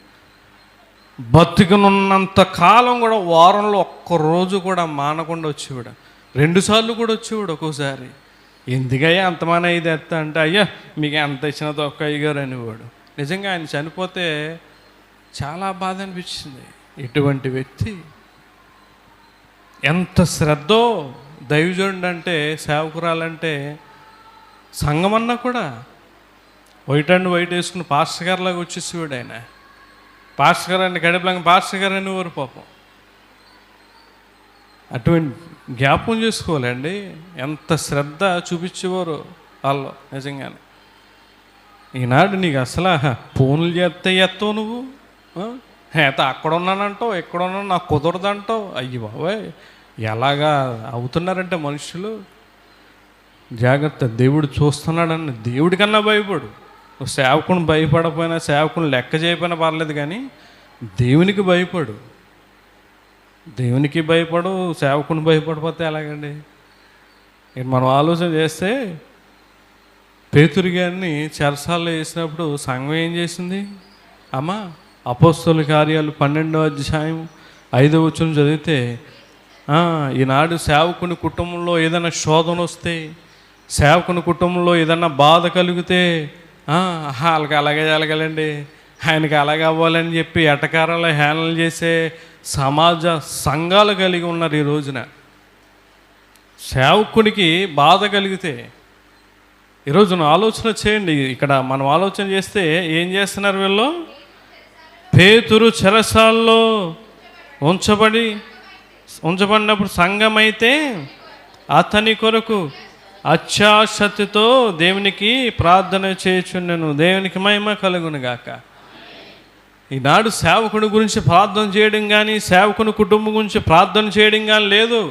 బతికనున్నంత కాలం కూడా వారంలో ఒక్కరోజు కూడా మానకుండా వచ్చేవాడు. 2 సార్లు కూడా వచ్చేవాడు ఒక్కోసారి. ఎందుకయ్యా అంతమాన ఇది ఎత్తా అంటే, అయ్యా మీకు ఎంత ఇచ్చినా తొక్క అయ్యగారు అనేవాడు. నిజంగా ఆయన చనిపోతే చాలా బాధ అనిపించింది. ఇటువంటి వ్యక్తి ఎంత శ్రద్ధో. దైవజనుడు అంటే, సేవకురాలంటే, సంఘమన్నా కూడా వైట్ అండ్ వైట్ వేసుకుని పాస్టర్ గారిలాగా వచ్చేసేవాడు ఆయన. పాస్టర్ గారు అని కడిపలంగా పాస్టర్ గారు అనేవారు పాపం. అటువంటి జ్ఞాపకం చేసుకోవాలండి, ఎంత శ్రద్ధ చూపించేవారు వాళ్ళు నిజంగానే. ఈనాడు నీకు అసలు ఫోన్లు చేస్తే ఎత్తావు నువ్వు, అక్కడ ఉన్నానంటావు, ఎక్కడ ఉన్నాను, నాకు కుదరదంటావు. అయ్యి బాబాయ్, ఎలాగా అవుతున్నారంటే మనుషులు. జాగ్రత్త. దేవుడు చూస్తున్నాడని దేవుడి కన్నా భయపడు. నువ్వు సేవకుని భయపడపోయినా, సేవకుని లెక్క చేయకపోయినా పర్లేదు, కానీ దేవునికి భయపడు. దేవునికి భయపడు, సేవకుని భయపడిపోతే ఎలాగండి? మనం ఆలోచన చేస్తే పేతురు గారిని చెరసాల్లో వేసినప్పుడు సంఘం ఏం చేసింది? అమ్మా, అపోస్తలుల కార్యాలు 12వ అధ్యాయం 5వ వచనం చదివితే, ఈనాడు సేవకుని కుటుంబంలో ఏదైనా శోధన వస్తే, సేవకుని కుటుంబంలో ఏదైనా బాధ కలిగితే, వాళ్ళకి అలాగే జరగాలండి, ఆయనకి అలాగే అవ్వాలని చెప్పి ఎటకారాలు హ్యాండిల్ చేసే సమాజ సంఘాలు కలిగి ఉన్నారు ఈ రోజున. సేవకునికి బాధ కలిగితే, ఈరోజున ఆలోచన చేయండి. ఇక్కడ మనం ఆలోచన చేస్తే ఏం చేస్తున్నారు వీళ్ళు? పేతురు చెరసాల్లో ఉంచబడినప్పుడు సంఘమైతే అతని కొరకు అత్యాశక్తితో దేవునికి ప్రార్థన చేయుచుండెను. దేవునికి మహిమ కలుగును గాక. ఈనాడు సేవకుని గురించి ప్రార్థన చేయడం కానీ, సేవకుని కుటుంబం గురించి ప్రార్థన చేయడం కానీ లేదు.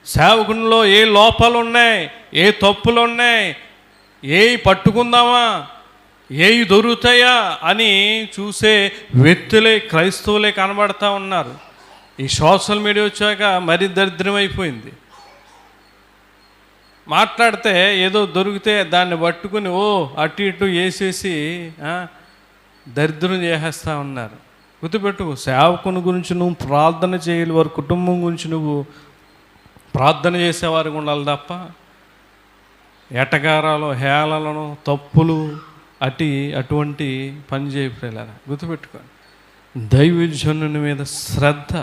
సేవకునిలో ఏ లోపాలు ఉన్నాయి, ఏ తప్పులు ఉన్నాయి, ఏవి పట్టుకుందామా, ఏవి దొరుకుతాయా అని చూసే వ్యక్తులే క్రైస్తవులే కనబడతా ఉన్నారు. ఈ సోషల్ మీడియా వచ్చాక మరీ దరిద్రమైపోయింది. మాట్లాడితే ఏదో దొరికితే దాన్ని పట్టుకుని అటు ఇటు వేసేసి దరిద్రం చేసేస్తూ ఉన్నారు. గుర్తుపెట్టు, సేవకుని గురించి నువ్వు ప్రార్థన చేయాలి, వారి కుటుంబం గురించి నువ్వు ప్రార్థన చేసేవారికి ఉండాలి తప్ప ఎటగారాలు, హేళనలను, తప్పులు అటువంటి పని చేయలేరా. గుర్తుపెట్టుకోండి, దైవజనుని మీద శ్రద్ధ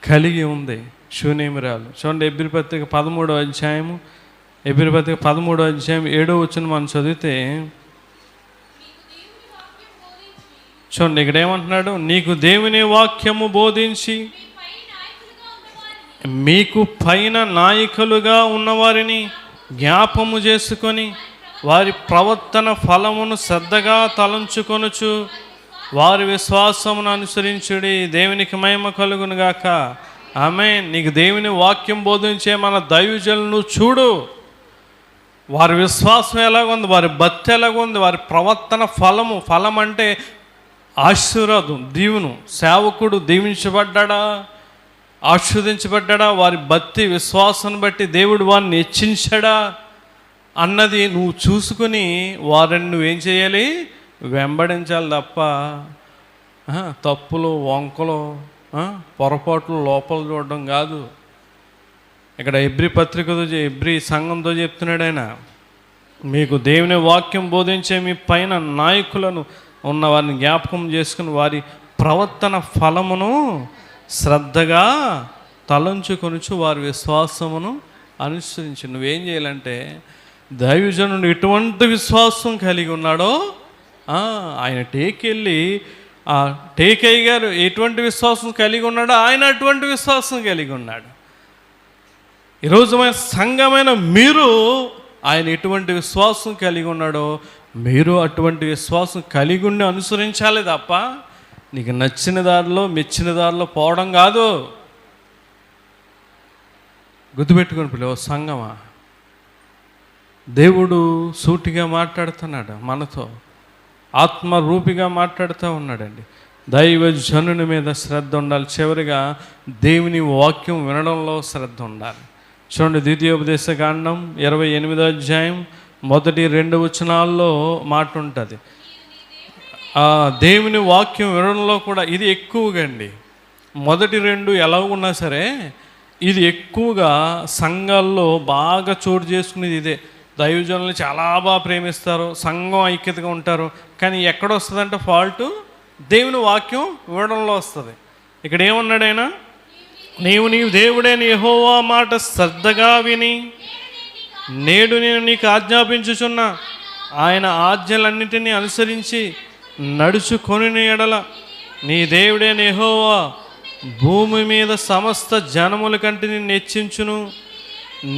కలిగి ఉంది శూనేమిరాలు. చూడండి, ఎబ్రీ పత్రిక 13వ అధ్యాయము, 7వ వచనం మనం చదివితే చూడండి, ఇక్కడ ఏమంటున్నాడు? నీకు దేవుని వాక్యము బోధించి మీకు పైన నాయకులుగా ఉన్నవారిని జ్ఞాపము చేసుకొని వారి ప్రవర్తన ఫలమును శ్రద్ధగా తలంచుకొనుచు వారి విశ్వాసమును అనుసరించుడి, దేవునికి మహిమ కలుగును గాక. ఆమేన్. నీకు దేవుని వాక్యం బోధించే మన దైవజనులను చూడు, వారి విశ్వాసం ఎలాగుంది, వారి భక్తి ఎలాగుంది, వారి ప్రవర్తన ఫలం అంటే ఆశీర్వాదం, దీవును. సేవకుడు దీవించబడ్డా, ఆశీర్వదించబడ్డా, వారి భక్తి విశ్వాసాన్ని బట్టి దేవుడు వారిని హెచ్చించాడా అన్నది నువ్వు చూసుకుని వారిని నువ్వేం చేయాలి? వెంబడించాలి తప్ప తప్పులు, వంకలు, పొరపాట్లు లోపల చూడడం కాదు. ఇక్కడ ఎబ్రీ సంఘంతో చెప్తున్నాడు ఆయన, మీకు దేవుని వాక్యం బోధించే మీ పైన నాయకులను ఉన్న వారిని జ్ఞాపకం చేసుకుని వారి ప్రవర్తన ఫలమును శ్రద్ధగా తలంచుకొనుచు వారి విశ్వాసమును అనుసరించి. నువ్వేం చేయాలంటే, దైవజనుడు ఎటువంటి విశ్వాసం కలిగి ఉన్నాడో ఆయన టేకెళ్ళి టేకయ్య గారు ఎటువంటి విశ్వాసం కలిగి ఉన్నాడో ఆయన అటువంటి విశ్వాసం కలిగి ఉన్నాడు. ఈరోజు మన సంఘమైన మీరు ఆయన ఎటువంటి విశ్వాసం కలిగి ఉన్నాడో మీరు అటువంటి విశ్వాసం కలిగి ఉండి అనుసరించాలి తప్ప నీకు నచ్చిన దారిలో మెచ్చిన దారిలో పోవడం కాదు. గుర్తుపెట్టుకుని పిల్లలు, సంఘమా, దేవుడు సూటిగా మాట్లాడుతున్నాడు మనతో, ఆత్మరూపిగా మాట్లాడుతూ ఉన్నాడండి. దైవజనుని మీద శ్రద్ధ ఉండాలి. చివరిగా దేవుని వాక్యం వినడంలో శ్రద్ధ ఉండాలి. చూడండి, ద్వితీయోపదేశకాండం 28వ అధ్యాయం 1-2 వచనాల్లో మాట ఉంటుంది. దేవుని వాక్యం వినడంలో కూడా ఇది ఎక్కువగా అండి. 1-2 ఎలా ఉన్నా సరే ఇది ఎక్కువగా సంఘాల్లో బాగా చోటు చేసుకునేది ఇదే. దైవజనుల్ని చాలా బాగా ప్రేమిస్తారు, సంఘం ఐక్యతగా ఉంటారు. కానీ ఎక్కడ వస్తుందంటే ఫాల్ట్ దేవుని వాక్యం వినడంలో వస్తుంది. ఇక్కడ ఏమన్నాడైనా, నీవు దేవుడైన యెహోవా మాట శ్రద్ధగా విని నేడు నేను నీకు ఆజ్ఞాపించుచున్నా ఆయన ఆజ్ఞలన్నిటినీ అనుసరించి నడుచుకొని ఎడల నీ దేవుడైన యెహోవా భూమి మీద సమస్త జనముల కంటే నిన్ను హెచ్చించును.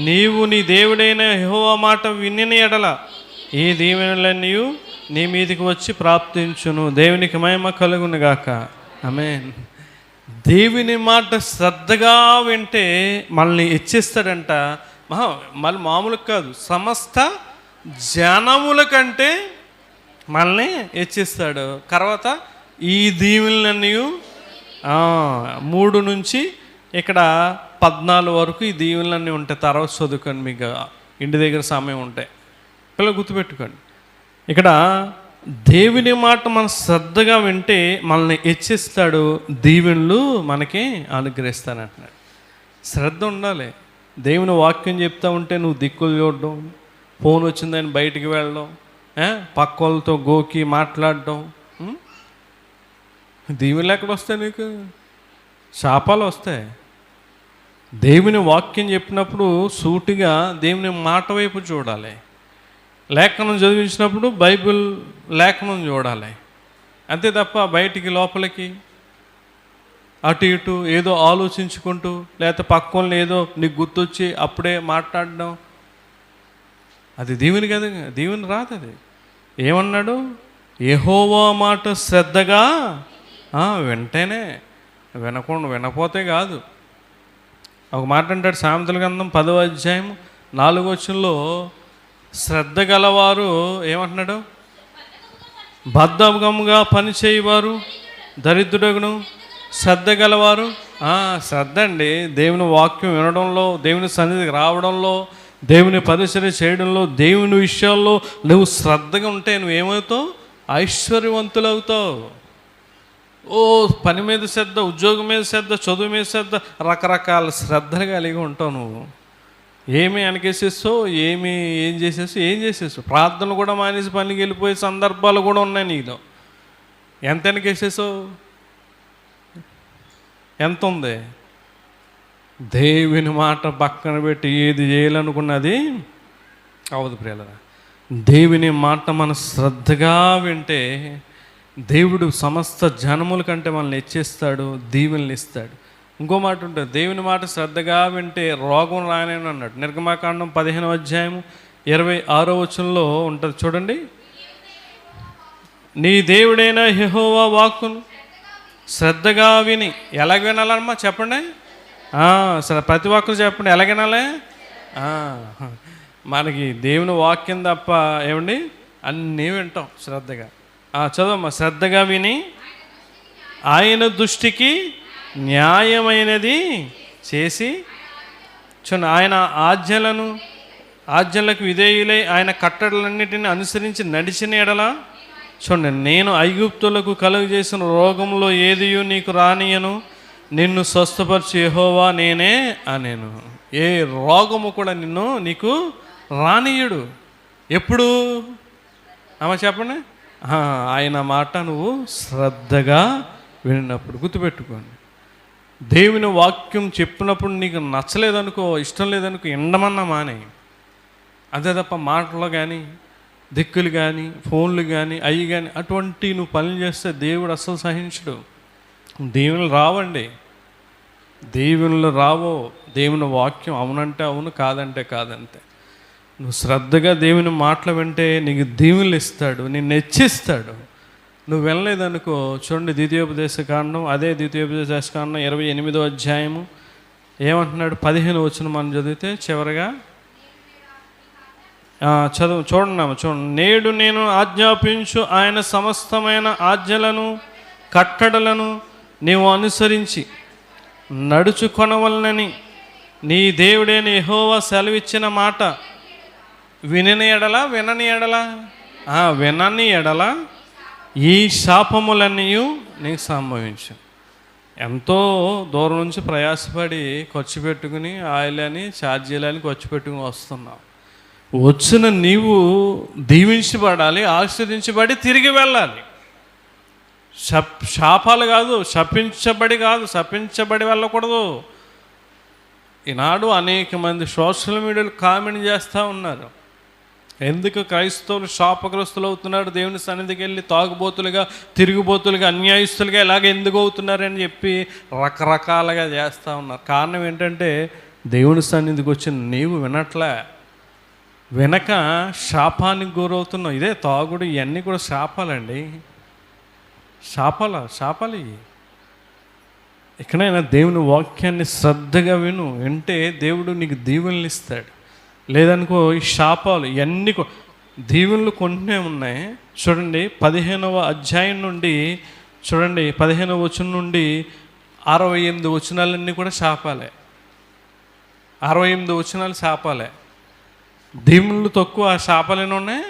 నీవు నీ దేవుడైన యెహోవా మాట వినిన ఎడల ఈ దీవెనలన్నీ నీ మీదికి వచ్చి ప్రాప్తించును. దేవునికి మహిమ కలుగును గాక. ఆమేన్. దేవుని మాట శ్రద్ధగా వింటే మనల్ని హెచ్చిస్తాడంట. మళ్ళీ మామూలు కాదు, సమస్త జనముల కంటే మనల్ని హెచ్చిస్తాడు. తర్వాత ఈ దీవెనలన్నీ 3 నుంచి ఇక్కడ 14 వరకు ఈ దీవెనలన్నీ ఉంటాయి. తర్వాత చదువుకోండి, మీకు ఇంటి దగ్గర సమయం ఉంటాయి. పిల్లలు గుర్తుపెట్టుకోండి, ఇక్కడ దేవుని మాట మనం శ్రద్ధగా వింటే మనల్ని హెచ్చిస్తాడు, దీవెనలు మనకి అనుగ్రహిస్తానంటున్నాడు. శ్రద్ధ ఉండాలి. దేవుని వాక్యం చెప్తా ఉంటే నువ్వు దిక్కులు చూడడం, ఫోన్ వచ్చిందని బయటికి వెళ్ళడం, పక్క వాళ్ళతో గోకి మాట్లాడడం, దీవెనలు ఎక్కడ వస్తాయి? నీకు శాపాలు వస్తాయి. దేవుని వాక్యం చెప్పినప్పుడు సూటిగా దేవుని మాట వైపు చూడాలి. లేఖనం చదివించినప్పుడు బైబిల్ లేఖనం చూడాలి. అంతే తప్ప బయటికి లోపలికి అటు ఇటు ఏదో ఆలోచించుకుంటూ లేకపోతే పక్కన ఏదో నీకు గుర్తొచ్చి అప్పుడే మాట్లాడడం, అది దీవెని కదా, దీవెని రాదు. అది ఏమన్నాడు? యెహోవా మాట శ్రద్ధగా వింటేనే, వినపోతే కాదు. ఒక మాట అంటాడు సామెతల గ్రంథం 10వ అధ్యాయం 4వ వచనంలో, శ్రద్ధ గలవారు ఏమంటున్నాడు? బద్ధకముగా పనిచేయవారు దరిద్రుడగును. శ్రద్ధ గలవారు, శ్రద్ధ అండి. దేవుని వాక్యం వినడంలో, దేవుని సన్నిధికి రావడంలో, దేవుని పరిచర్య చేయడంలో, దేవుని విషయాల్లో నువ్వు శ్రద్ధగా ఉంటే నువ్వేమవుతావు? ఐశ్వర్యవంతులవుతావు. ఓ పని మీద శ్రద్ధ, ఉద్యోగం మీద శ్రద్ధ, చదువు మీద శ్రద్ధ, రకరకాల శ్రద్ధలు కలిగి ఉంటావు. నువ్వు ఏమి వెనకేసేస్తావు, ఏం చేసేస్తావు. ప్రార్థనలు కూడా మానేసి పనికి వెళ్ళిపోయే సందర్భాలు కూడా ఉన్నాయి నీలో. ఎంత వెనకేసేసావు? ఎంత ఉంది? దేవుని మాట పక్కన పెట్టి ఏది చేయాలనుకున్నది అవదు ప్రియులారా. దేవుని మాట మనం శ్రద్ధగా వింటే దేవుడు సమస్త జనముల కంటే మనల్ని హెచ్చిస్తాడు, దీవెనలు ఇస్తాడు. ఇంకో మాట ఉంటుంది, దేవుని మాట శ్రద్ధగా వింటే రోగం రానేను అన్నాడు. నిర్గమాకాండం 15వ అధ్యాయం 26వ వచనంలో ఉంటుంది చూడండి. నీ దేవుడైన యెహోవా వాక్కును శ్రద్ధగా విని. ఎలాగ వినాలమ్మా చెప్పండి? ప్రతి ఒక్కరు చెప్పండి, ఎలాగ వినాలి? మనకి దేవుని వాక్యం తప్ప ఏమండి అన్నీ వింటాం శ్రద్ధగా. చదవమ్మా. శ్రద్ధగా విని ఆయన దృష్టికి న్యాయమైనది చేసి చూడండి, ఆయన ఆజ్ఞలకు విధేయులై ఆయన కట్టడలన్నిటిని అనుసరించి నడిచిన ఎడల చూడండి, నేను ఐగుప్తులకు కలుగు చేసిన రోగంలో ఏదియు నీకు రానియను, నిన్ను స్వస్థపరచు యెహోవా నేనే అనేను. ఏ రోగము కూడా నీకు రానియుడు. ఎప్పుడు చెప్పండి? ఆయన మాట నువ్వు శ్రద్ధగా విన్నప్పుడు. గుర్తుపెట్టుకోండి, దేవుని వాక్యం చెప్పినప్పుడు నీకు నచ్చలేదనుకో, ఇష్టం లేదనుకో, ఎండమన్నా మానే. అదే తప్ప మాటలు కానీ, దిక్కులు కానీ, ఫోన్లు కానీ, అవి కానీ అటువంటి నువ్వు పనులు చేస్తే దేవుడు అస్సలు సహించడు. దేవుళ్ళు రావండి, దేవుళ్ళు రావో. దేవుని వాక్యం అవునంటే అవును, కాదంటే కాదంతే. నువ్వు శ్రద్ధగా దేవుని మాటలు వింటే నీకు దీవెనలు ఇస్తాడు, నిన్ను హెచ్చిస్తాడు. నువ్వు వెళ్ళలేదనుకో చూడండి, ద్వితీయోపదేశకాండం 28వ అధ్యాయము ఏమంటున్నాడు? 15 వచనం మనం చదివితే చివరిగా చూడండి. నేడు నేను ఆజ్ఞాపించు ఆయన సమస్తమైన ఆజ్ఞలను కట్టడలను నీవు అనుసరించి నడుచుకొనవలనని నీ దేవుడైన యెహోవా సెలవిచ్చిన మాట వినని ఎడల ఈ శాపములన్నీ నీకు సంభవించు. ఎంతో దూరం నుంచి ప్రయాసపడి ఖర్చు పెట్టుకుని ఆయిలని ఛార్జీలని ఖర్చు పెట్టుకుని వస్తున్నావు. వచ్చిన నీవు దీవించబడాలి, ఆశీర్వదించబడి తిరిగి వెళ్ళాలి. శాపాలు కాదు, శపించబడి వెళ్ళకూడదు. ఈనాడు అనేక మంది సోషల్ మీడియాలో కామెంట్ చేస్తూ ఉన్నారు, ఎందుకు క్రైస్తవులు శాపగ్రస్తులు అవుతున్నారు, దేవుని సన్నిధికి వెళ్ళి తాగుబోతులుగా, తిరుగుబోతులుగా, అన్యాయస్తులుగా ఇలాగ ఎందుకు అవుతున్నారని చెప్పి రకరకాలుగా చేస్తూ ఉన్నారు. కారణం ఏంటంటే దేవుని సన్నిధికి వచ్చిన నీవు వెనక శాపానికి గురవుతున్నావు. ఇదే తాగుడు, ఇవన్నీ కూడా శాపాలండి. శాపాలు ఇవి. ఎక్కడైనా దేవుని వాక్యాన్ని శ్రద్ధగా వింటే దేవుడు నీకు దీవెనలు ఇస్తాడు. లేదనుకో ఈ శాపాలు ఇవన్నీ దీవెనలు కొన్ని ఉన్నాయి. చూడండి 15వ అధ్యాయం నుండి చూడండి 15వ వచనం నుండి 68 వచనాలన్నీ కూడా శాపాలే. 68 వచనాలు శాపాలే. దీవెనలు తక్కువ, శాపాలు ఎన్ని ఉన్నాయి?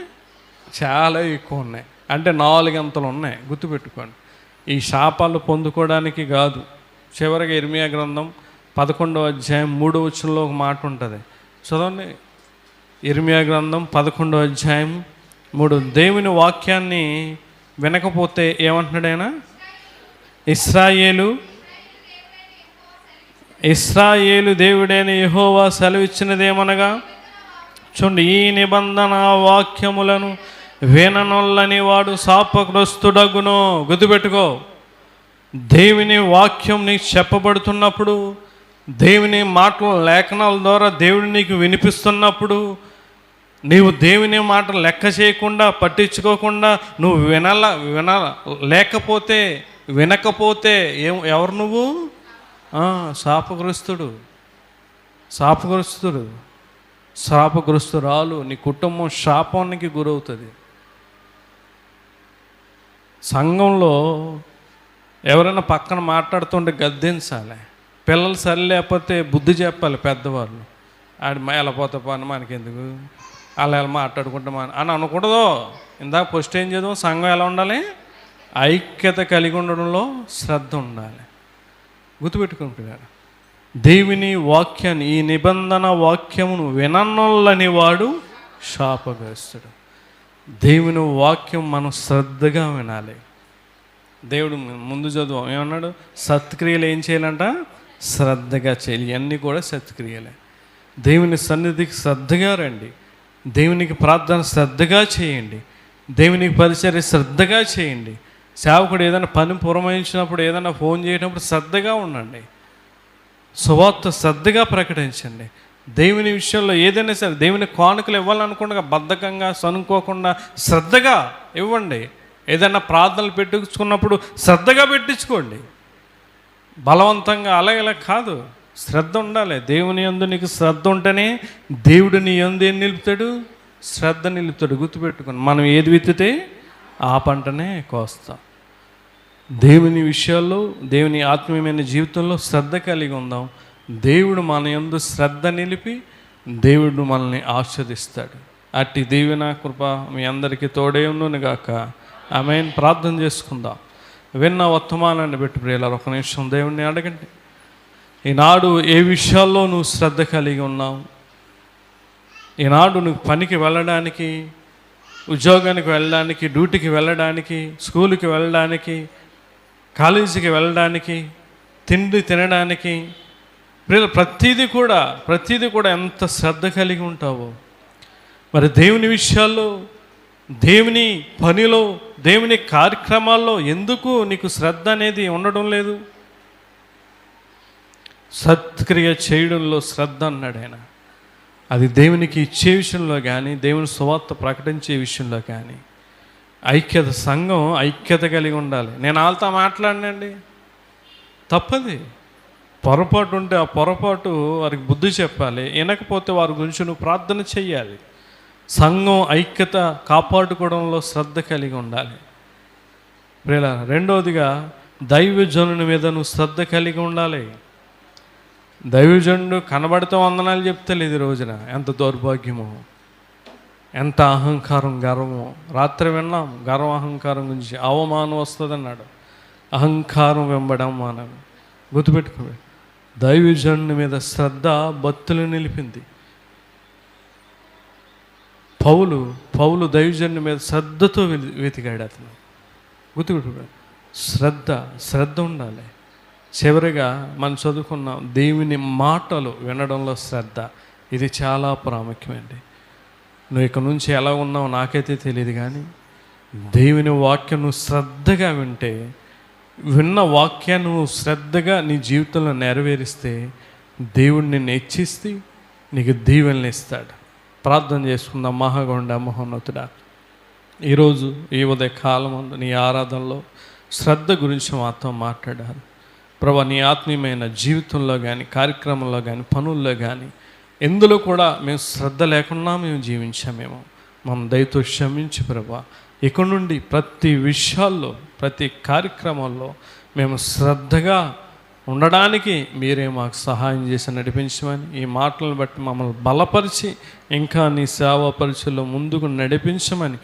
చాలా ఎక్కువ ఉన్నాయి. అంటే 4 అంతలు ఉన్నాయి. గుర్తుపెట్టుకోండి. ఈ శాపాలు పొందుకోవడానికి కాదు. చివరిగా ఇర్మియా గ్రంథం 11వ అధ్యాయం 3వ వచనంలో ఒక మాట ఉంటుంది, చదవండి. ఇర్మియా గ్రంథం 11వ అధ్యాయం 3. దేవుని వాక్యాన్ని వినకపోతే ఏమంటున్నాడు ఆయన? ఇశ్రాయేలు దేవుడైన యెహోవా సెలవిచ్చినదేమనగా చూడండి, ఈ నిబంధన వాక్యములను విననొల్లని వాడు శాపగ్రస్తుడగును. గుర్తుపెట్టుకో, దేవుని వాక్యం నీకు చెప్పబడుతున్నప్పుడు, దేవుని మాటలు లేఖనాల ద్వారా దేవుడు నీకు వినిపిస్తున్నప్పుడు, నీవు దేవుని మాటలు లెక్క చేయకుండా, పట్టించుకోకుండా నువ్వు వినకపోతే ఎవరు నువ్వు? శాపగ్రస్తురాలు. నీ కుటుంబం శాపానికి గురవుతుంది. సంఘంలో ఎవరైనా పక్కన మాట్లాడుతుంటే గద్దించాలి. పిల్లలు సరి లేకపోతే బుద్ధి చెప్పాలి పెద్దవాళ్ళు. ఆడి వెళ్ళపోతే పని మనకెందుకు, అలా మాట్లాడుకుంటే అని అనకూడదు. ఇందాక ఫస్ట్ ఏం చదువు, సంఘం ఎలా ఉండాలి? ఐక్యత కలిగి ఉండడంలో శ్రద్ధ ఉండాలి. గుర్తుపెట్టుకుంటున్నాడు. దేవుని వాక్యాన్ని, ఈ నిబంధన వాక్యమును విననొల్లని వాడు శాపగ్రస్తుడు. దేవుని వాక్యం మనం శ్రద్ధగా వినాలి. దేవుడు ముందు చదువు ఏమన్నాడు? సత్క్రియలు ఏం చేయాలంట? శ్రద్ధగా చేయాలి. ఇవన్నీ కూడా సత్క్రియలే. దేవుని సన్నిధికి శ్రద్ధగా రండి. దేవునికి ప్రార్థన శ్రద్ధగా చేయండి. దేవునికి పరిచర్య శ్రద్ధగా చేయండి. సేవకుడు ఏదైనా పని పురమాయించినప్పుడు, ఏదైనా ఫోన్ చేయనప్పుడు శ్రద్ధగా ఉండండి. సువార్త శ్రద్ధగా ప్రకటించండి. దేవుని విషయంలో ఏదైనా సరే, దేవుని కానుకలు ఇవ్వాలనుకుండగా బద్ధకంగా సనుకోకుండా శ్రద్ధగా ఇవ్వండి. ఏదైనా ప్రార్థనలు పెట్టించుకున్నప్పుడు శ్రద్ధగా పెట్టించుకోండి. బలవంతంగా అలా ఇలా కాదు, శ్రద్ధ ఉండాలి. దేవుని యందు నీకు శ్రద్ధ ఉంటేనే దేవుడు నీ యందు ఏం నిలుపుతాడు? శ్రద్ధ నిలుపుతాడు. గుర్తుపెట్టుకోండి, మనం ఏది విత్తితే ఆ పంటనే కోస్తాం. దేవుని విషయాల్లో, దేవుని ఆత్మీయమైన జీవితంలో శ్రద్ధ కలిగి ఉందాం. దేవుడు మన యందు శ్రద్ధ నిలిపి దేవుడు మనల్ని ఆశీర్వదిస్తాడు. అట్టి దీవెన కృప మీ అందరికీ తోడే ఉండును గాక. ఆమేన్. ప్రార్థన చేసుకుందాం. విన్న వర్తమానాన్ని బట్టి ప్రియులారా, ఒక నిమిషం దేవుణ్ణి అడగండి. ఈనాడు ఏ విషయాల్లో నువ్వు శ్రద్ధ కలిగి ఉన్నావు? ఈనాడు నువ్వు పనికి వెళ్ళడానికి, ఉద్యోగానికి వెళ్ళడానికి, డ్యూటీకి వెళ్ళడానికి, స్కూల్కి వెళ్ళడానికి, కాలేజీకి వెళ్ళడానికి, తిండి తినడానికి, ప్రతిదీ కూడా ఎంత శ్రద్ధ కలిగి ఉంటావో. మరి దేవుని విషయాల్లో, దేవుని పనిలో, దేవుని కార్యక్రమాల్లో ఎందుకు నీకు శ్రద్ధ అనేది ఉండడం లేదు? సత్క్రియ చేయడంలో శ్రద్ధ అన్నాడు ఆయన. అది దేవునికి ఇచ్చే విషయంలో కానీ, దేవుని సువార్త ప్రకటించే విషయంలో కానీ, ఐక్యత, సంఘం ఐక్యత కలిగి ఉండాలి. నేను వాళ్ళతో మాట్లాడినండి, తప్పది. పొరపాటు ఉంటే ఆ పొరపాటు వారికి బుద్ధి చెప్పాలి. వినకపోతే వారి గురించి నువ్వు ప్రార్థన చెయ్యాలి. సంఘం ఐక్యత కాపాడుకోవడంలో శ్రద్ధ కలిగి ఉండాలి. ప్రియులారా, రెండవదిగా దైవజనుని మీద నువ్వు శ్రద్ధ కలిగి ఉండాలి. దైవజనుడు కనబడితే వందనాలు చెప్తలేదు ఈ రోజున. ఎంత దౌర్భాగ్యమో, ఎంత అహంకారం, గర్వమో. రాత్రి విన్నాం గర్వ అహంకారం గురించి. అవమానం వస్తుంది అన్నాడు. అహంకారం వెంబడి అవమానం. గుర్తుపెట్టుకోండి, దైవజనుని మీద శ్రద్ధ భక్తులు నిలిపింది. పౌలు దైవజనుని మీద శ్రద్ధతో వెతికాడు అతను. గుర్తుపెట్టుకోండి, శ్రద్ధ ఉండాలి. చివరిగా మనం చదువుకున్న దేవుని మాటలు వినడంలో శ్రద్ధ, ఇది చాలా ప్రాముఖ్యమండి. నువ్వు ఇక నుంచి ఎలా ఉన్నావు నాకైతే తెలియదు, కానీ దేవుని వాక్యం నువ్వు శ్రద్ధగా వింటే, విన్న వాక్యాన్ని నువ్వు శ్రద్ధగా నీ జీవితంలో నెరవేరిస్తే, దేవుడు నిన్ను హెచ్చిస్తే నీకు దీవెనలు ఇస్తాడు. ప్రార్థన చేసుకుందాం. మహాగొండ మహోన్నతుడా, ఈరోజు ఈ ఉదయ కాలమందు నీ ఆరాధనలో శ్రద్ధ గురించి మాతో మాట్లాడారు ప్రభా. నీ ఆత్మీయమైన జీవితంలో కానీ, కార్యక్రమంలో కానీ, పనుల్లో కానీ ఎందులో కూడా మేము శ్రద్ధ లేకుండా మేము జీవించామేమో మనం దయతో క్షమించి ప్రభా. ఇక నుండి ప్రతి విషయాల్లో, ప్రతి కార్యక్రమంలో మేము శ్రద్ధగా ఉండడానికి మీరే మాకు సహాయం చేసి నడిపించమని, ఈ మాటలను బట్టి మమ్మల్ని బలపరిచి ఇంకా నీ సేవా పరిచయంలో ముందుకు నడిపించమని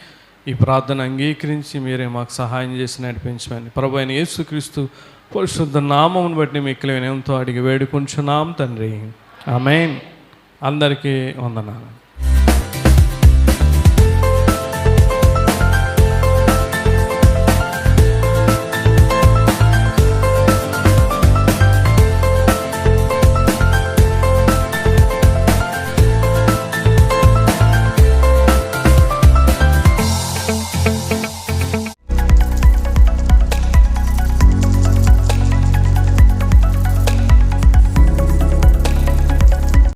ఈ ప్రార్థన అంగీకరించి మీరే మాకు సహాయం చేసి నడిపించమని ప్రభు అయిన యేసుక్రీస్తు పరిశుద్ధ నామమును బట్టి మిక్కిలి వినయంతో అడిగి వేడుకుంటున్నాం తండ్రి. ఆమేన్. అందరికీ వందనాలు.